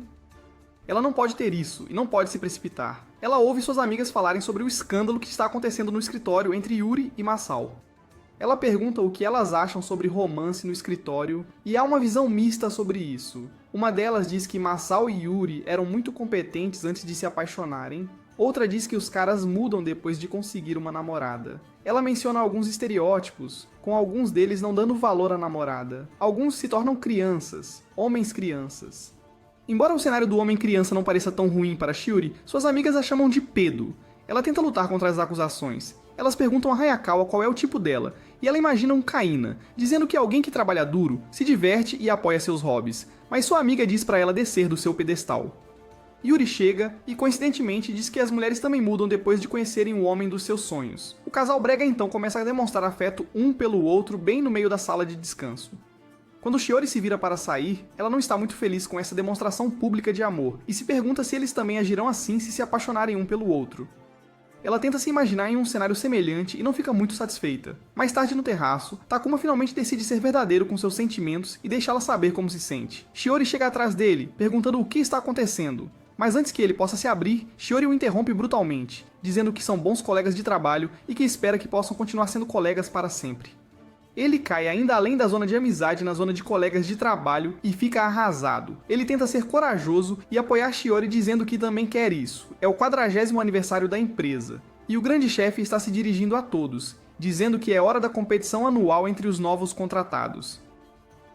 Ela não pode ter isso e não pode se precipitar. Ela ouve suas amigas falarem sobre o escândalo que está acontecendo no escritório entre Yuri e Masao. Ela pergunta o que elas acham sobre romance no escritório, e há uma visão mista sobre isso. Uma delas diz que Masao e Yuri eram muito competentes antes de se apaixonarem. Outra diz que os caras mudam depois de conseguir uma namorada. Ela menciona alguns estereótipos, com alguns deles não dando valor à namorada. Alguns se tornam crianças, homens crianças. Embora o cenário do homem criança não pareça tão ruim para Shiori, suas amigas a chamam de pedo. Ela tenta lutar contra as acusações. Elas perguntam a Hayakawa qual é o tipo dela, e ela imagina um Kaina, dizendo que é alguém que trabalha duro, se diverte e apoia seus hobbies, mas sua amiga diz para ela descer do seu pedestal. Yuri chega e, coincidentemente, diz que as mulheres também mudam depois de conhecerem o homem dos seus sonhos. O casal brega então começa a demonstrar afeto um pelo outro bem no meio da sala de descanso. Quando Shiori se vira para sair, ela não está muito feliz com essa demonstração pública de amor, e se pergunta se eles também agirão assim se apaixonarem um pelo outro. Ela tenta se imaginar em um cenário semelhante e não fica muito satisfeita. Mais tarde no terraço, Takuma finalmente decide ser verdadeiro com seus sentimentos e deixá-la saber como se sente. Shiori chega atrás dele, perguntando o que está acontecendo. Mas antes que ele possa se abrir, Shiori o interrompe brutalmente, dizendo que são bons colegas de trabalho e que espera que possam continuar sendo colegas para sempre. Ele cai ainda além da zona de amizade na zona de colegas de trabalho e fica arrasado. Ele tenta ser corajoso e apoiar Shiori dizendo que também quer isso. É o 40º aniversário da empresa. E o grande chefe está se dirigindo a todos, dizendo que é hora da competição anual entre os novos contratados.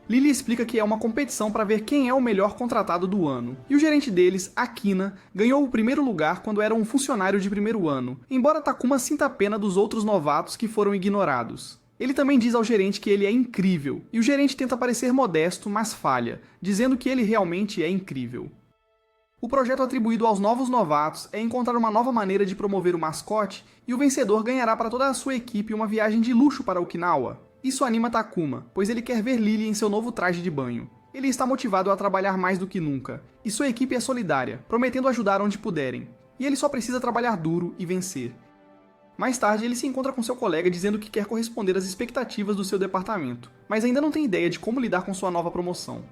Lily explica que é uma competição para ver quem é o melhor contratado do ano. E o gerente deles, Akina, ganhou o primeiro lugar quando era um funcionário de primeiro ano, embora Takuma sinta a pena dos outros novatos que foram ignorados. Ele também diz ao gerente que ele é incrível, e o gerente tenta parecer modesto, mas falha, dizendo que ele realmente é incrível. O projeto atribuído aos novos novatos é encontrar uma nova maneira de promover o mascote, e o vencedor ganhará para toda a sua equipe uma viagem de luxo para Okinawa. Isso anima Takuma, pois ele quer ver Lily em seu novo traje de banho. Ele está motivado a trabalhar mais do que nunca, e sua equipe é solidária, prometendo ajudar onde puderem. E ele só precisa trabalhar duro e vencer. Mais tarde, ele se encontra com seu colega dizendo que quer corresponder às expectativas do seu departamento, mas ainda não tem ideia de como lidar com sua nova promoção.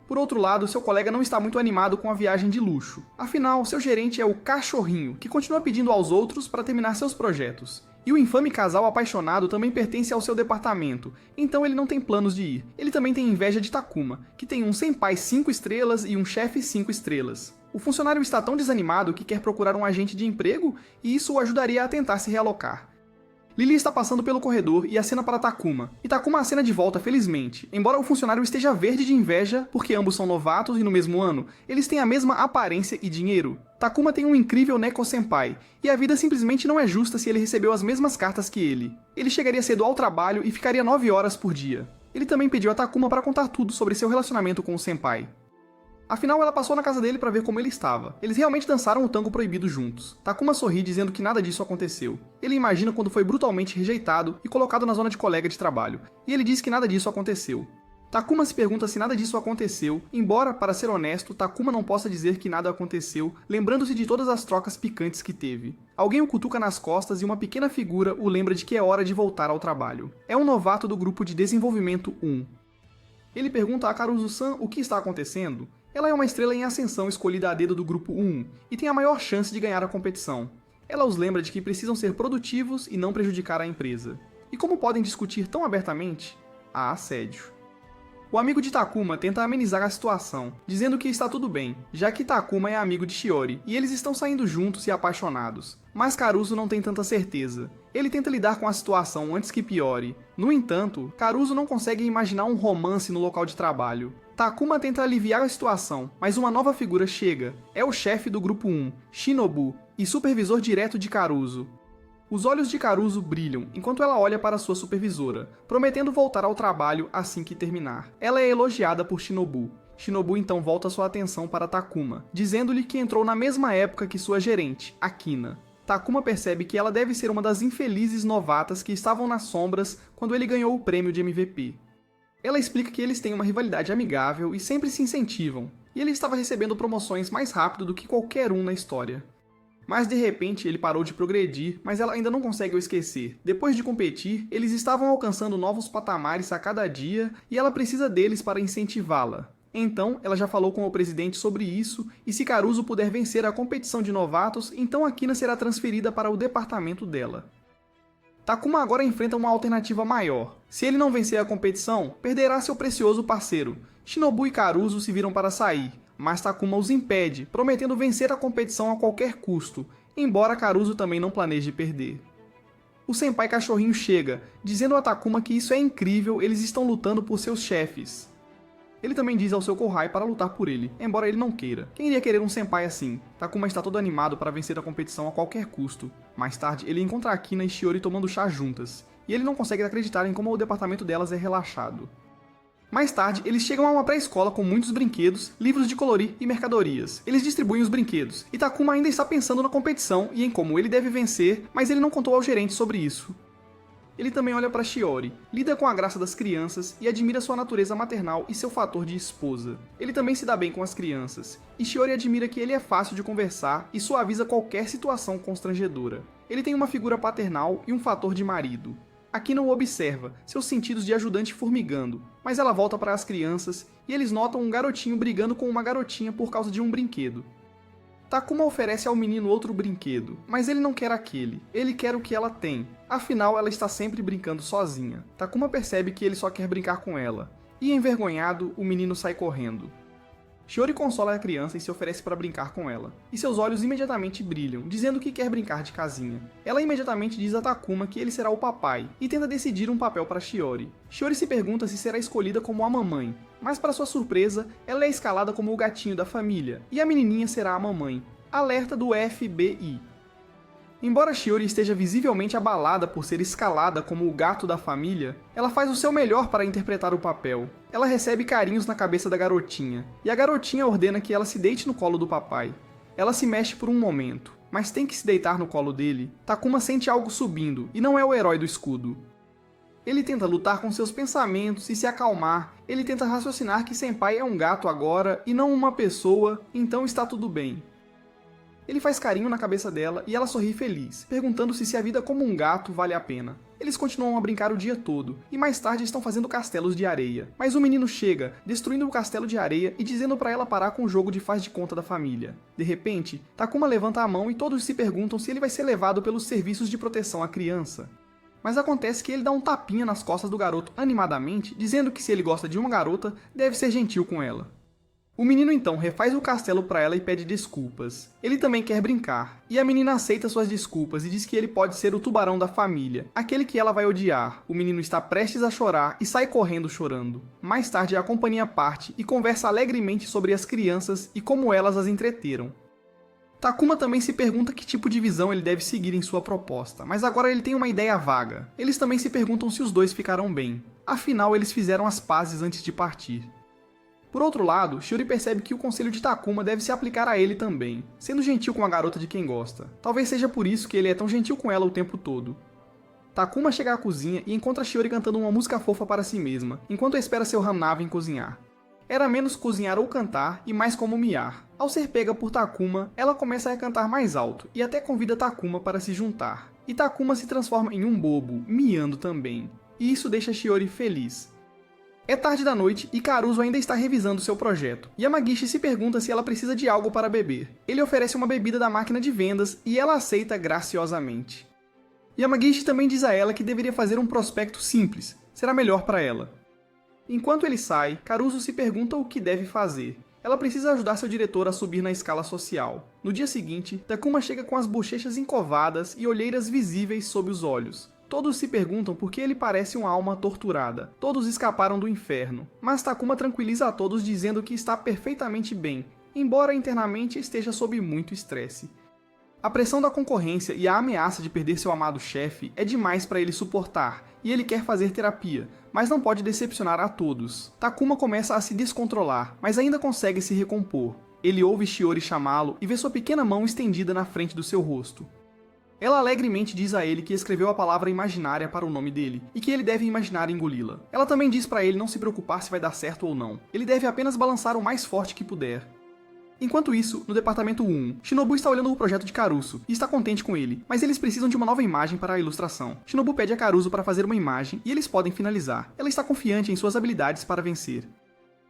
Por outro lado, seu colega não está muito animado com a viagem de luxo. Afinal, seu gerente é o cachorrinho, que continua pedindo aos outros para terminar seus projetos. E o infame casal apaixonado também pertence ao seu departamento, então ele não tem planos de ir. Ele também tem inveja de Takuma, que tem um senpai 5 estrelas e um chefe 5 estrelas. O funcionário está tão desanimado que quer procurar um agente de emprego e isso o ajudaria a tentar se realocar. Lily está passando pelo corredor e acena para Takuma, e Takuma acena de volta felizmente. Embora o funcionário esteja verde de inveja, porque ambos são novatos e no mesmo ano, eles têm a mesma aparência e dinheiro. Takuma tem um incrível Neko-senpai, e a vida simplesmente não é justa se ele recebeu as mesmas cartas que ele. Ele chegaria cedo ao trabalho e ficaria 9 horas por dia. Ele também pediu a Takuma para contar tudo sobre seu relacionamento com o senpai. Afinal, ela passou na casa dele para ver como ele estava. Eles realmente dançaram o tango proibido juntos. Takuma sorri dizendo que nada disso aconteceu. Ele imagina quando foi brutalmente rejeitado e colocado na zona de colega de trabalho. E ele diz que nada disso aconteceu. Takuma se pergunta se nada disso aconteceu, embora, para ser honesto, Takuma não possa dizer que nada aconteceu, lembrando-se de todas as trocas picantes que teve. Alguém o cutuca nas costas e uma pequena figura o lembra de que é hora de voltar ao trabalho. É um novato do grupo de desenvolvimento 1. Ele pergunta a Karuzu-san o que está acontecendo. Ela é uma estrela em ascensão escolhida a dedo do grupo 1 e tem a maior chance de ganhar a competição. Ela os lembra de que precisam ser produtivos e não prejudicar a empresa. E como podem discutir tão abertamente? Há assédio. O amigo de Takuma tenta amenizar a situação, dizendo que está tudo bem, já que Takuma é amigo de Shiori e eles estão saindo juntos e apaixonados. Mas Karuzo não tem tanta certeza. Ele tenta lidar com a situação antes que piore. No entanto, Karuzo não consegue imaginar um romance no local de trabalho. Takuma tenta aliviar a situação, mas uma nova figura chega. É o chefe do grupo 1, Shinobu, e supervisor direto de Karuzo. Os olhos de Karuzo brilham enquanto ela olha para sua supervisora, prometendo voltar ao trabalho assim que terminar. Ela é elogiada por Shinobu. Shinobu então volta sua atenção para Takuma, dizendo-lhe que entrou na mesma época que sua gerente, Akina. Takuma percebe que ela deve ser uma das infelizes novatas que estavam nas sombras quando ele ganhou o prêmio de MVP. Ela explica que eles têm uma rivalidade amigável e sempre se incentivam, e ele estava recebendo promoções mais rápido do que qualquer um na história. Mas de repente ele parou de progredir, mas ela ainda não consegue o esquecer. Depois de competir, eles estavam alcançando novos patamares a cada dia e ela precisa deles para incentivá-la. Então, ela já falou com o presidente sobre isso e se Karuzo puder vencer a competição de novatos, então Akina será transferida para o departamento dela. Takuma agora enfrenta uma alternativa maior. Se ele não vencer a competição, perderá seu precioso parceiro. Shinobu e Karuzo se viram para sair, mas Takuma os impede, prometendo vencer a competição a qualquer custo, embora Karuzo também não planeje perder. O senpai cachorrinho chega, dizendo a Takuma que isso é incrível, eles estão lutando por seus chefes. Ele também diz ao seu Kohai para lutar por ele, embora ele não queira. Quem iria querer um senpai assim? Takuma está todo animado para vencer a competição a qualquer custo. Mais tarde, ele encontra Akina e Shiori tomando chá juntas, e ele não consegue acreditar em como o departamento delas é relaxado. Mais tarde, eles chegam a uma pré-escola com muitos brinquedos, livros de colorir e mercadorias. Eles distribuem os brinquedos, e Takuma ainda está pensando na competição e em como ele deve vencer, mas ele não contou ao gerente sobre isso. Ele também olha para Shiori, lida com a graça das crianças e admira sua natureza maternal e seu fator de esposa. Ele também se dá bem com as crianças, e Shiori admira que ele é fácil de conversar e suaviza qualquer situação constrangedora. Ele tem uma figura paternal e um fator de marido. Akina o observa, seus sentidos de ajudante formigando, mas ela volta para as crianças e eles notam um garotinho brigando com uma garotinha por causa de um brinquedo. Takuma oferece ao menino outro brinquedo, mas ele não quer aquele, ele quer o que ela tem, afinal ela está sempre brincando sozinha. Takuma percebe que ele só quer brincar com ela, e envergonhado, o menino sai correndo. Shiori consola a criança e se oferece para brincar com ela, e seus olhos imediatamente brilham, dizendo que quer brincar de casinha. Ela imediatamente diz a Takuma que ele será o papai, e tenta decidir um papel para Shiori. Shiori se pergunta se será escolhida como a mamãe, mas para sua surpresa, ela é escalada como o gatinho da família, e a menininha será a mamãe. Alerta do FBI. Embora Shiori esteja visivelmente abalada por ser escalada como o gato da família, ela faz o seu melhor para interpretar o papel. Ela recebe carinhos na cabeça da garotinha, e a garotinha ordena que ela se deite no colo do papai. Ela se mexe por um momento, mas tem que se deitar no colo dele. Takuma sente algo subindo, e não é o herói do escudo. Ele tenta lutar com seus pensamentos e se acalmar. Ele tenta raciocinar que Senpai é um gato agora e não uma pessoa, então está tudo bem. Ele faz carinho na cabeça dela e ela sorri feliz, perguntando-se se a vida como um gato vale a pena. Eles continuam a brincar o dia todo, e mais tarde estão fazendo castelos de areia. Mas o menino chega, destruindo o castelo de areia e dizendo para ela parar com o jogo de faz de conta da família. De repente, Takuma levanta a mão e todos se perguntam se ele vai ser levado pelos serviços de proteção à criança. Mas acontece que ele dá um tapinha nas costas do garoto animadamente, dizendo que se ele gosta de uma garota, deve ser gentil com ela. O menino então refaz o castelo para ela e pede desculpas. Ele também quer brincar, e a menina aceita suas desculpas e diz que ele pode ser o tubarão da família, aquele que ela vai odiar. O menino está prestes a chorar e sai correndo chorando. Mais tarde a companhia parte e conversa alegremente sobre as crianças e como elas as entreteram. Takuma também se pergunta que tipo de visão ele deve seguir em sua proposta, mas agora ele tem uma ideia vaga. Eles também se perguntam se os dois ficarão bem. Afinal, eles fizeram as pazes antes de partir. Por outro lado, Shiori percebe que o conselho de Takuma deve se aplicar a ele também, sendo gentil com a garota de quem gosta. Talvez seja por isso que ele é tão gentil com ela o tempo todo. Takuma chega à cozinha e encontra Shiori cantando uma música fofa para si mesma, enquanto espera seu Hanaven cozinhar. Era menos cozinhar ou cantar e mais como miar. Ao ser pega por Takuma, ela começa a cantar mais alto e até convida Takuma para se juntar. E Takuma se transforma em um bobo, miando também. E isso deixa Shiori feliz. É tarde da noite e Karuzo ainda está revisando seu projeto. Yamagishi se pergunta se ela precisa de algo para beber. Ele oferece uma bebida da máquina de vendas e ela aceita graciosamente. Yamagishi também diz a ela que deveria fazer um prospecto simples, será melhor para ela. Enquanto ele sai, Karuzo se pergunta o que deve fazer. Ela precisa ajudar seu diretor a subir na escala social. No dia seguinte, Takuma chega com as bochechas encovadas e olheiras visíveis sob os olhos. Todos se perguntam por que ele parece uma alma torturada. Todos escaparam do inferno. Mas Takuma tranquiliza a todos dizendo que está perfeitamente bem, embora internamente esteja sob muito estresse. A pressão da concorrência e a ameaça de perder seu amado chefe é demais para ele suportar, e ele quer fazer terapia, mas não pode decepcionar a todos. Takuma começa a se descontrolar, mas ainda consegue se recompor. Ele ouve Shiori chamá-lo e vê sua pequena mão estendida na frente do seu rosto. Ela alegremente diz a ele que escreveu a palavra imaginária para o nome dele, e que ele deve imaginar engoli-la. Ela também diz para ele não se preocupar se vai dar certo ou não. Ele deve apenas balançar o mais forte que puder. Enquanto isso, no departamento 1, Shinobu está olhando o projeto de Karuso e está contente com ele, mas eles precisam de uma nova imagem para a ilustração. Shinobu pede a Karuso para fazer uma imagem e eles podem finalizar. Ela está confiante em suas habilidades para vencer.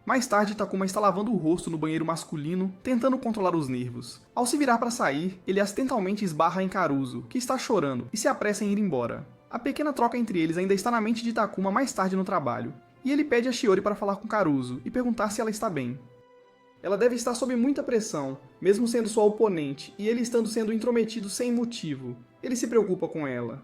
Mais tarde, Takuma está lavando o rosto no banheiro masculino, tentando controlar os nervos. Ao se virar para sair, ele acidentalmente esbarra em Karuso, que está chorando, e se apressa em ir embora. A pequena troca entre eles ainda está na mente de Takuma mais tarde no trabalho, e ele pede a Shiori para falar com Karuso e perguntar se ela está bem. Ela deve estar sob muita pressão, mesmo sendo sua oponente, e ele estando sendo intrometido sem motivo. Ele se preocupa com ela.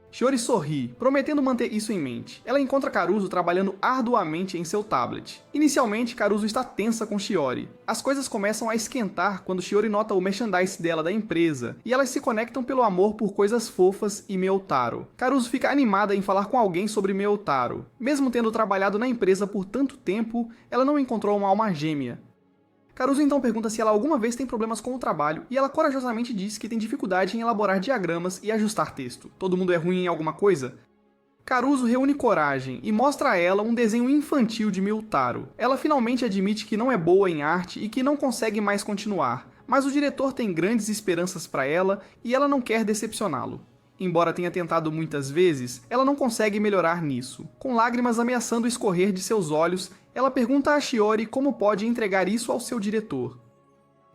Shiori sorri, prometendo manter isso em mente. Ela encontra Karuso trabalhando arduamente em seu tablet. Inicialmente, Karuso está tensa com Shiori. As coisas começam a esquentar quando Shiori nota o merchandise dela da empresa, e elas se conectam pelo amor por coisas fofas e Meotaro. Karuso fica animada em falar com alguém sobre Meotaro. Mesmo tendo trabalhado na empresa por tanto tempo, ela não encontrou uma alma gêmea. Karuso então pergunta se ela alguma vez tem problemas com o trabalho, e ela corajosamente diz que tem dificuldade em elaborar diagramas e ajustar texto. Todo mundo é ruim em alguma coisa? Karuso reúne coragem e mostra a ela um desenho infantil de Meotaro. Ela finalmente admite que não é boa em arte e que não consegue mais continuar, mas o diretor tem grandes esperanças para ela e ela não quer decepcioná-lo. Embora tenha tentado muitas vezes, ela não consegue melhorar nisso. Com lágrimas ameaçando escorrer de seus olhos, ela pergunta a Shiori como pode entregar isso ao seu diretor.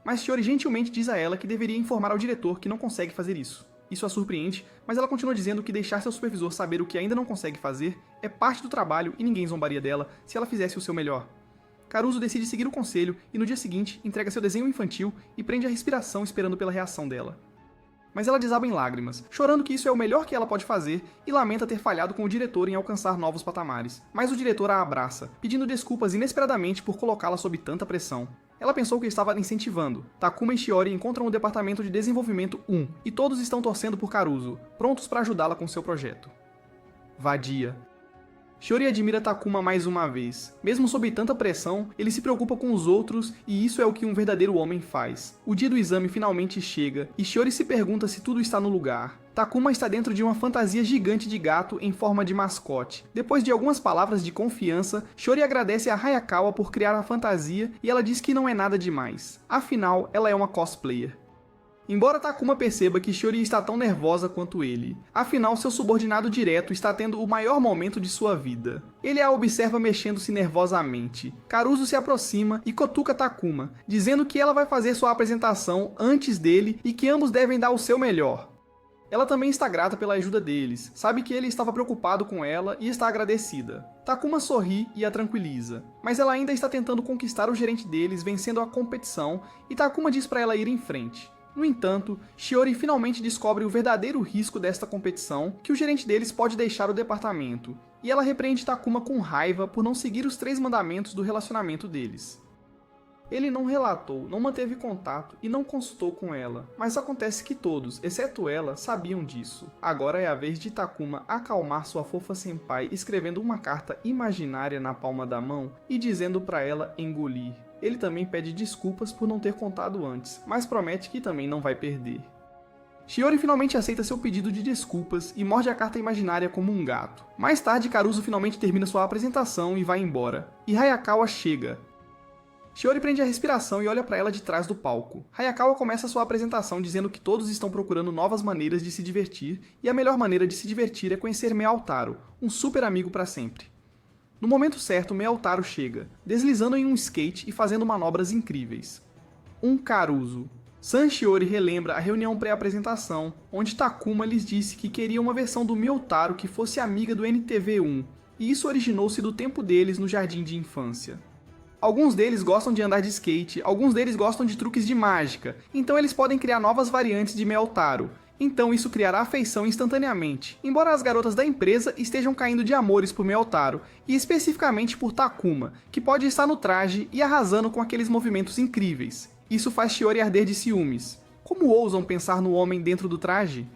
Mas Shiori gentilmente diz a ela que deveria informar ao diretor que não consegue fazer isso. Isso a surpreende, mas ela continua dizendo que deixar seu supervisor saber o que ainda não consegue fazer é parte do trabalho e ninguém zombaria dela se ela fizesse o seu melhor. Karuso decide seguir o conselho e no dia seguinte entrega seu desenho infantil e prende a respiração esperando pela reação dela. Mas ela desaba em lágrimas, chorando que isso é o melhor que ela pode fazer e lamenta ter falhado com o diretor em alcançar novos patamares. Mas o diretor a abraça, pedindo desculpas inesperadamente por colocá-la sob tanta pressão. Ela pensou que estava incentivando. Takuma e Shiori encontram o departamento de desenvolvimento 1 e todos estão torcendo por Karuso, prontos para ajudá-la com seu projeto. Vadia. Shiori admira Takuma mais uma vez. Mesmo sob tanta pressão, ele se preocupa com os outros e isso é o que um verdadeiro homem faz. O dia do exame finalmente chega e Shiori se pergunta se tudo está no lugar. Takuma está dentro de uma fantasia gigante de gato em forma de mascote. Depois de algumas palavras de confiança, Shiori agradece a Hayakawa por criar a fantasia e ela diz que não é nada demais. Afinal, ela é uma cosplayer. Embora Takuma perceba que Shiori está tão nervosa quanto ele. Afinal, seu subordinado direto está tendo o maior momento de sua vida. Ele a observa mexendo-se nervosamente. Karuso se aproxima e cutuca Takuma, dizendo que ela vai fazer sua apresentação antes dele e que ambos devem dar o seu melhor. Ela também está grata pela ajuda deles, sabe que ele estava preocupado com ela e está agradecida. Takuma sorri e a tranquiliza, mas ela ainda está tentando conquistar o gerente deles vencendo a competição e Takuma diz para ela ir em frente. No entanto, Shiori finalmente descobre o verdadeiro risco desta competição, que o gerente deles pode deixar o departamento, e ela repreende Takuma com raiva por não seguir os 3 mandamentos do relacionamento deles. Ele não relatou, não manteve contato e não consultou com ela, mas acontece que todos, exceto ela, sabiam disso. Agora é a vez de Takuma acalmar sua fofa senpai escrevendo uma carta imaginária na palma da mão e dizendo para ela engolir. Ele também pede desculpas por não ter contado antes, mas promete que também não vai perder. Shiori finalmente aceita seu pedido de desculpas e morde a carta imaginária como um gato. Mais tarde, Karuso finalmente termina sua apresentação e vai embora. E Hayakawa chega. Shiori prende a respiração e olha para ela de trás do palco. Hayakawa começa sua apresentação dizendo que todos estão procurando novas maneiras de se divertir e a melhor maneira de se divertir é conhecer Meotaro, um super amigo para sempre. No momento certo, Meotaro chega, deslizando em um skate e fazendo manobras incríveis. Um Caruso. San Shiori relembra a reunião pré-apresentação, onde Takuma lhes disse que queria uma versão do Meotaro que fosse amiga do NTV1, e isso originou-se do tempo deles no jardim de infância. Alguns deles gostam de andar de skate, alguns deles gostam de truques de mágica, então eles podem criar novas variantes de Meotaro. Então isso criará afeição instantaneamente, embora as garotas da empresa estejam caindo de amores por Meotaro, e especificamente por Takuma, que pode estar no traje e arrasando com aqueles movimentos incríveis. Isso faz Shiori arder de ciúmes. Como ousam pensar no homem dentro do traje?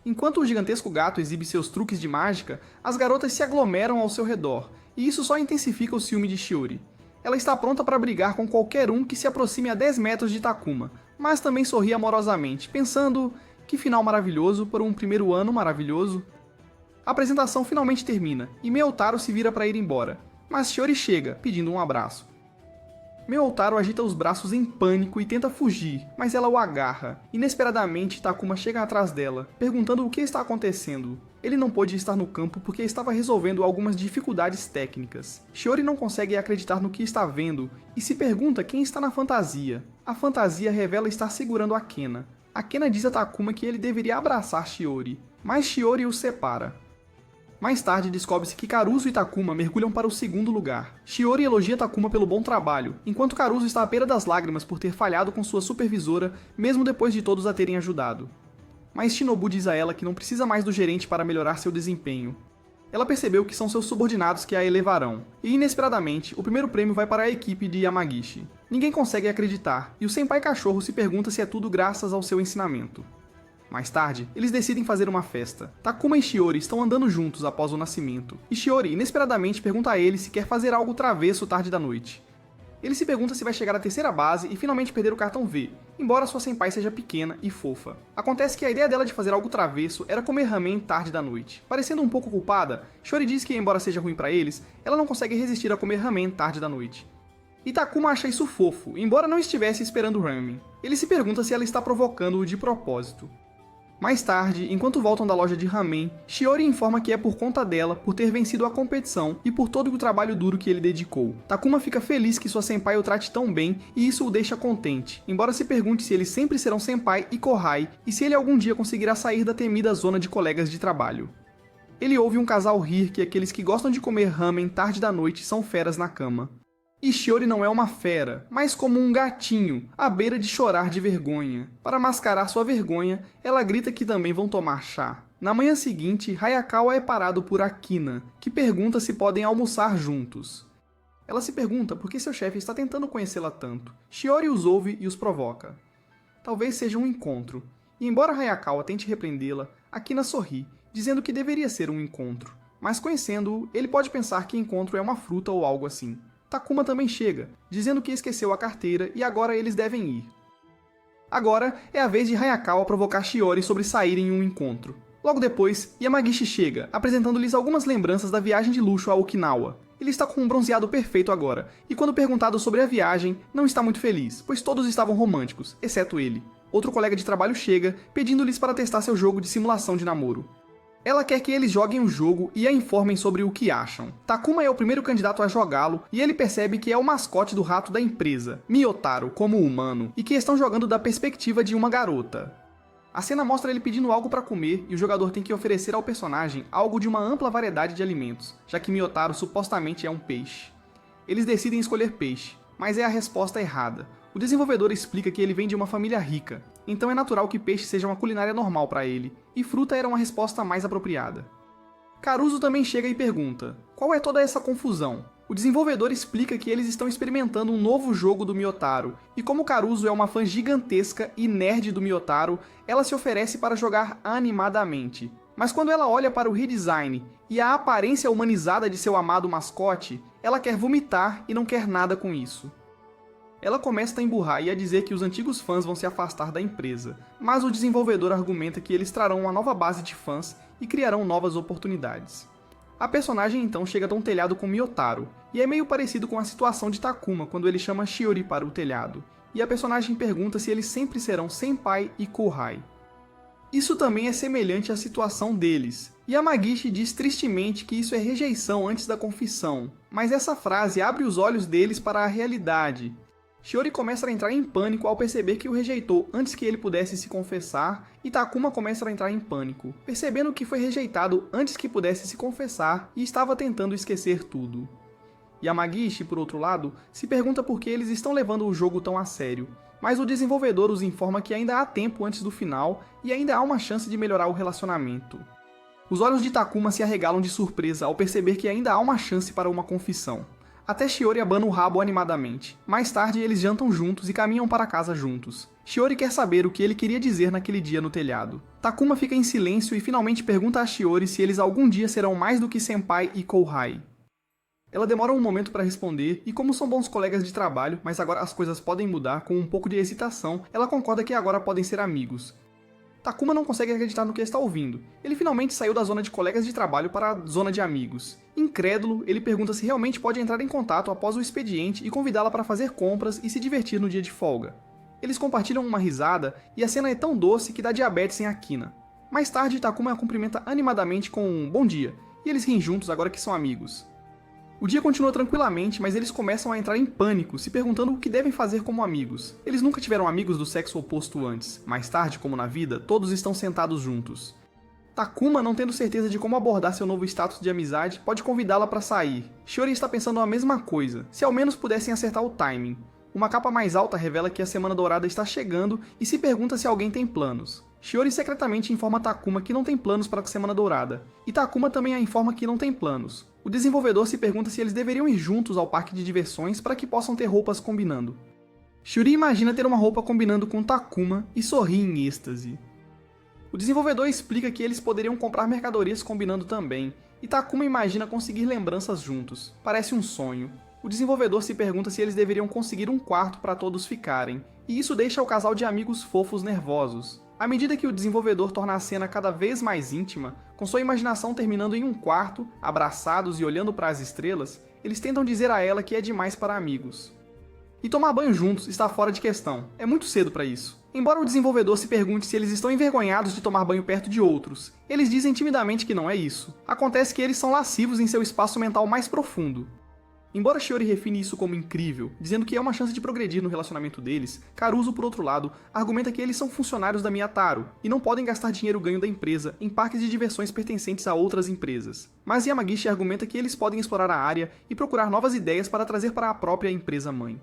Enquanto o gigantesco gato exibe seus truques de mágica, as garotas se aglomeram ao seu redor, e isso só intensifica o ciúme de Shiori. Ela está pronta para brigar com qualquer um que se aproxime a 10 metros de Takuma, mas também sorri amorosamente, pensando: que final maravilhoso por um primeiro ano maravilhoso. A apresentação finalmente termina, e Meotaro se vira para ir embora, mas Shiori chega, pedindo um abraço. Meotaro agita os braços em pânico e tenta fugir, mas ela o agarra. Inesperadamente, Takuma chega atrás dela, perguntando o que está acontecendo. Ele não pôde estar no campo porque estava resolvendo algumas dificuldades técnicas. Shiori não consegue acreditar no que está vendo e se pergunta quem está na fantasia. A fantasia revela estar segurando Akena. Akena diz a Takuma que ele deveria abraçar Shiori, mas Shiori o separa. Mais tarde, descobre-se que Caruso e Takuma mergulham para o segundo lugar. Shiori elogia Takuma pelo bom trabalho, enquanto Caruso está à beira das lágrimas por ter falhado com sua supervisora, mesmo depois de todos a terem ajudado. Mas Shinobu diz a ela que não precisa mais do gerente para melhorar seu desempenho. Ela percebeu que são seus subordinados que a elevarão, e inesperadamente, o primeiro prêmio vai para a equipe de Yamagishi. Ninguém consegue acreditar, e o senpai cachorro se pergunta se é tudo graças ao seu ensinamento. Mais tarde, eles decidem fazer uma festa. Takuma e Shiori estão andando juntos após o nascimento, e Shiori inesperadamente pergunta a ele se quer fazer algo travesso tarde da noite. Ele se pergunta se vai chegar à terceira base e finalmente perder o cartão V, embora sua senpai seja pequena e fofa. Acontece que a ideia dela de fazer algo travesso era comer ramen tarde da noite. Parecendo um pouco culpada, Shiori diz que, embora seja ruim para eles, ela não consegue resistir a comer ramen tarde da noite. E Takuma acha isso fofo, embora não estivesse esperando ramen. Ele se pergunta se ela está provocando-o de propósito. Mais tarde, enquanto voltam da loja de ramen, Shiori informa que é por conta dela, por ter vencido a competição e por todo o trabalho duro que ele dedicou. Takuma fica feliz que sua senpai o trate tão bem e isso o deixa contente, embora se pergunte se eles sempre serão senpai e kohai e se ele algum dia conseguirá sair da temida zona de colegas de trabalho. Ele ouve um casal rir que aqueles que gostam de comer ramen tarde da noite são feras na cama. E Shiori não é uma fera, mas como um gatinho, à beira de chorar de vergonha. Para mascarar sua vergonha, ela grita que também vão tomar chá. Na manhã seguinte, Hayakawa é parado por Akina, que pergunta se podem almoçar juntos. Ela se pergunta por que seu chefe está tentando conhecê-la tanto. Shiori os ouve e os provoca. Talvez seja um encontro. E embora Hayakawa tente repreendê-la, Akina sorri, dizendo que deveria ser um encontro. Mas conhecendo-o, ele pode pensar que encontro é uma fruta ou algo assim. Takuma também chega, dizendo que esqueceu a carteira e agora eles devem ir. Agora é a vez de Hayakawa provocar Shiori sobre saírem em um encontro. Logo depois, Yamagishi chega, apresentando-lhes algumas lembranças da viagem de luxo a Okinawa. Ele está com um bronzeado perfeito agora, e quando perguntado sobre a viagem, não está muito feliz, pois todos estavam românticos, exceto ele. Outro colega de trabalho chega, pedindo-lhes para testar seu jogo de simulação de namoro. Ela quer que eles joguem o jogo e a informem sobre o que acham. Takuma é o primeiro candidato a jogá-lo e ele percebe que é o mascote do rato da empresa, Miyotaro, como humano, e que estão jogando da perspectiva de uma garota. A cena mostra ele pedindo algo para comer e o jogador tem que oferecer ao personagem algo de uma ampla variedade de alimentos, já que Miyotaro supostamente é um peixe. Eles decidem escolher peixe, mas é a resposta errada. O desenvolvedor explica que ele vem de uma família rica, então é natural que peixe seja uma culinária normal para ele, e fruta era uma resposta mais apropriada. Caruso também chega e pergunta: qual é toda essa confusão? O desenvolvedor explica que eles estão experimentando um novo jogo do Miyotaro, e como Caruso é uma fã gigantesca e nerd do Miyotaro, ela se oferece para jogar animadamente. Mas quando ela olha para o redesign e a aparência humanizada de seu amado mascote, ela quer vomitar e não quer nada com isso. Ela começa a emburrar e a dizer que os antigos fãs vão se afastar da empresa, mas o desenvolvedor argumenta que eles trarão uma nova base de fãs e criarão novas oportunidades. A personagem então chega a um telhado com Miyotaro, e é meio parecido com a situação de Takuma quando ele chama Shiori para o telhado, e a personagem pergunta se eles sempre serão senpai e kohai. Isso também é semelhante à situação deles, Yamagishi diz tristemente que isso é rejeição antes da confissão, mas essa frase abre os olhos deles para a realidade. Shiori começa a entrar em pânico ao perceber que o rejeitou antes que ele pudesse se confessar, e Takuma começa a entrar em pânico, percebendo que foi rejeitado antes que pudesse se confessar e estava tentando esquecer tudo. Yamagishi, por outro lado, se pergunta por que eles estão levando o jogo tão a sério, mas o desenvolvedor os informa que ainda há tempo antes do final e ainda há uma chance de melhorar o relacionamento. Os olhos de Takuma se arregalam de surpresa ao perceber que ainda há uma chance para uma confissão. Até Shiori abana o rabo animadamente. Mais tarde, eles jantam juntos e caminham para casa juntos. Shiori quer saber o que ele queria dizer naquele dia no telhado. Takuma fica em silêncio e finalmente pergunta a Shiori se eles algum dia serão mais do que senpai e kouhai. Ela demora um momento para responder, e como são bons colegas de trabalho, mas agora as coisas podem mudar, com um pouco de hesitação, ela concorda que agora podem ser amigos. Takuma não consegue acreditar no que está ouvindo. Ele finalmente saiu da zona de colegas de trabalho para a zona de amigos. Incrédulo, ele pergunta se realmente pode entrar em contato após o expediente e convidá-la para fazer compras e se divertir no dia de folga. Eles compartilham uma risada, e a cena é tão doce que dá diabetes em Akina. Mais tarde, Takuma a cumprimenta animadamente com um bom dia, e eles riem juntos agora que são amigos. O dia continua tranquilamente, mas eles começam a entrar em pânico, se perguntando o que devem fazer como amigos. Eles nunca tiveram amigos do sexo oposto antes. Mais tarde, como na vida, todos estão sentados juntos. Takuma, não tendo certeza de como abordar seu novo status de amizade, pode convidá-la para sair. Shiori está pensando a mesma coisa, se ao menos pudessem acertar o timing. Uma capa mais alta revela que a Semana Dourada está chegando e se pergunta se alguém tem planos. Shiori secretamente informa Takuma que não tem planos para a Semana Dourada, e Takuma também a informa que não tem planos. O desenvolvedor se pergunta se eles deveriam ir juntos ao parque de diversões para que possam ter roupas combinando. Shiori imagina ter uma roupa combinando com Takuma e sorri em êxtase. O desenvolvedor explica que eles poderiam comprar mercadorias combinando também, e Takuma imagina conseguir lembranças juntos. Parece um sonho. O desenvolvedor se pergunta se eles deveriam conseguir um quarto para todos ficarem, e isso deixa o casal de amigos fofos nervosos. À medida que o desenvolvedor torna a cena cada vez mais íntima, com sua imaginação terminando em um quarto, abraçados e olhando para as estrelas, eles tentam dizer a ela que é demais para amigos. E tomar banho juntos está fora de questão, é muito cedo para isso. Embora o desenvolvedor se pergunte se eles estão envergonhados de tomar banho perto de outros, eles dizem timidamente que não é isso. Acontece que eles são lascivos em seu espaço mental mais profundo. Embora Shiori refine isso como incrível, dizendo que é uma chance de progredir no relacionamento deles, Karuzo, por outro lado, argumenta que eles são funcionários da Miyataro e não podem gastar dinheiro ganho da empresa em parques de diversões pertencentes a outras empresas. Mas Yamagishi argumenta que eles podem explorar a área e procurar novas ideias para trazer para a própria empresa-mãe.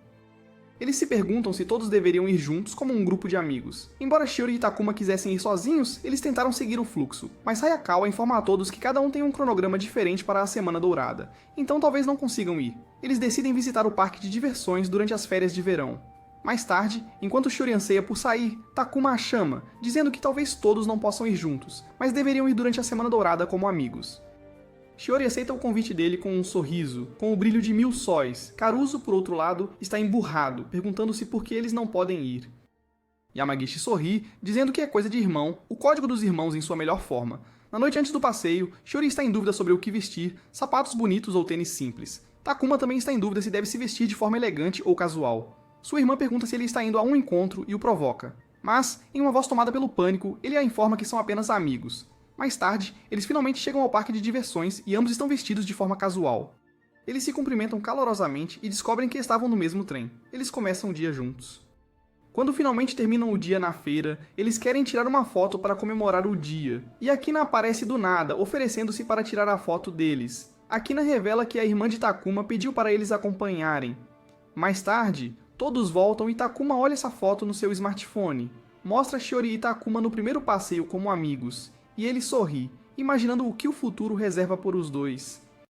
Eles se perguntam se todos deveriam ir juntos como um grupo de amigos. Embora Shiori e Takuma quisessem ir sozinhos, eles tentaram seguir o fluxo, mas Hayakawa informa a todos que cada um tem um cronograma diferente para a Semana Dourada, então talvez não consigam ir. Eles decidem visitar o parque de diversões durante as férias de verão. Mais tarde, enquanto Shiori anseia por sair, Takuma a chama, dizendo que talvez todos não possam ir juntos, mas deveriam ir durante a Semana Dourada como amigos. Shiori aceita o convite dele com um sorriso, com o brilho de 1000 sóis. Karuzo, por outro lado, está emburrado, perguntando-se por que eles não podem ir. Yamagishi sorri, dizendo que é coisa de irmão, o código dos irmãos em sua melhor forma. Na noite antes do passeio, Shiori está em dúvida sobre o que vestir, sapatos bonitos ou tênis simples. Takuma também está em dúvida se deve se vestir de forma elegante ou casual. Sua irmã pergunta se ele está indo a um encontro e o provoca. Mas, em uma voz tomada pelo pânico, ele a informa que são apenas amigos. Mais tarde, eles finalmente chegam ao parque de diversões e ambos estão vestidos de forma casual. Eles se cumprimentam calorosamente e descobrem que estavam no mesmo trem. Eles começam o dia juntos. Quando finalmente terminam o dia na feira, eles querem tirar uma foto para comemorar o dia. E Akina aparece do nada, oferecendo-se para tirar a foto deles. Akina revela que a irmã de Takuma pediu para eles acompanharem. Mais tarde, todos voltam e Takuma olha essa foto no seu smartphone. Mostra Shiori e Takuma no primeiro passeio como amigos. E ele sorri, imaginando o que o futuro reserva por os dois.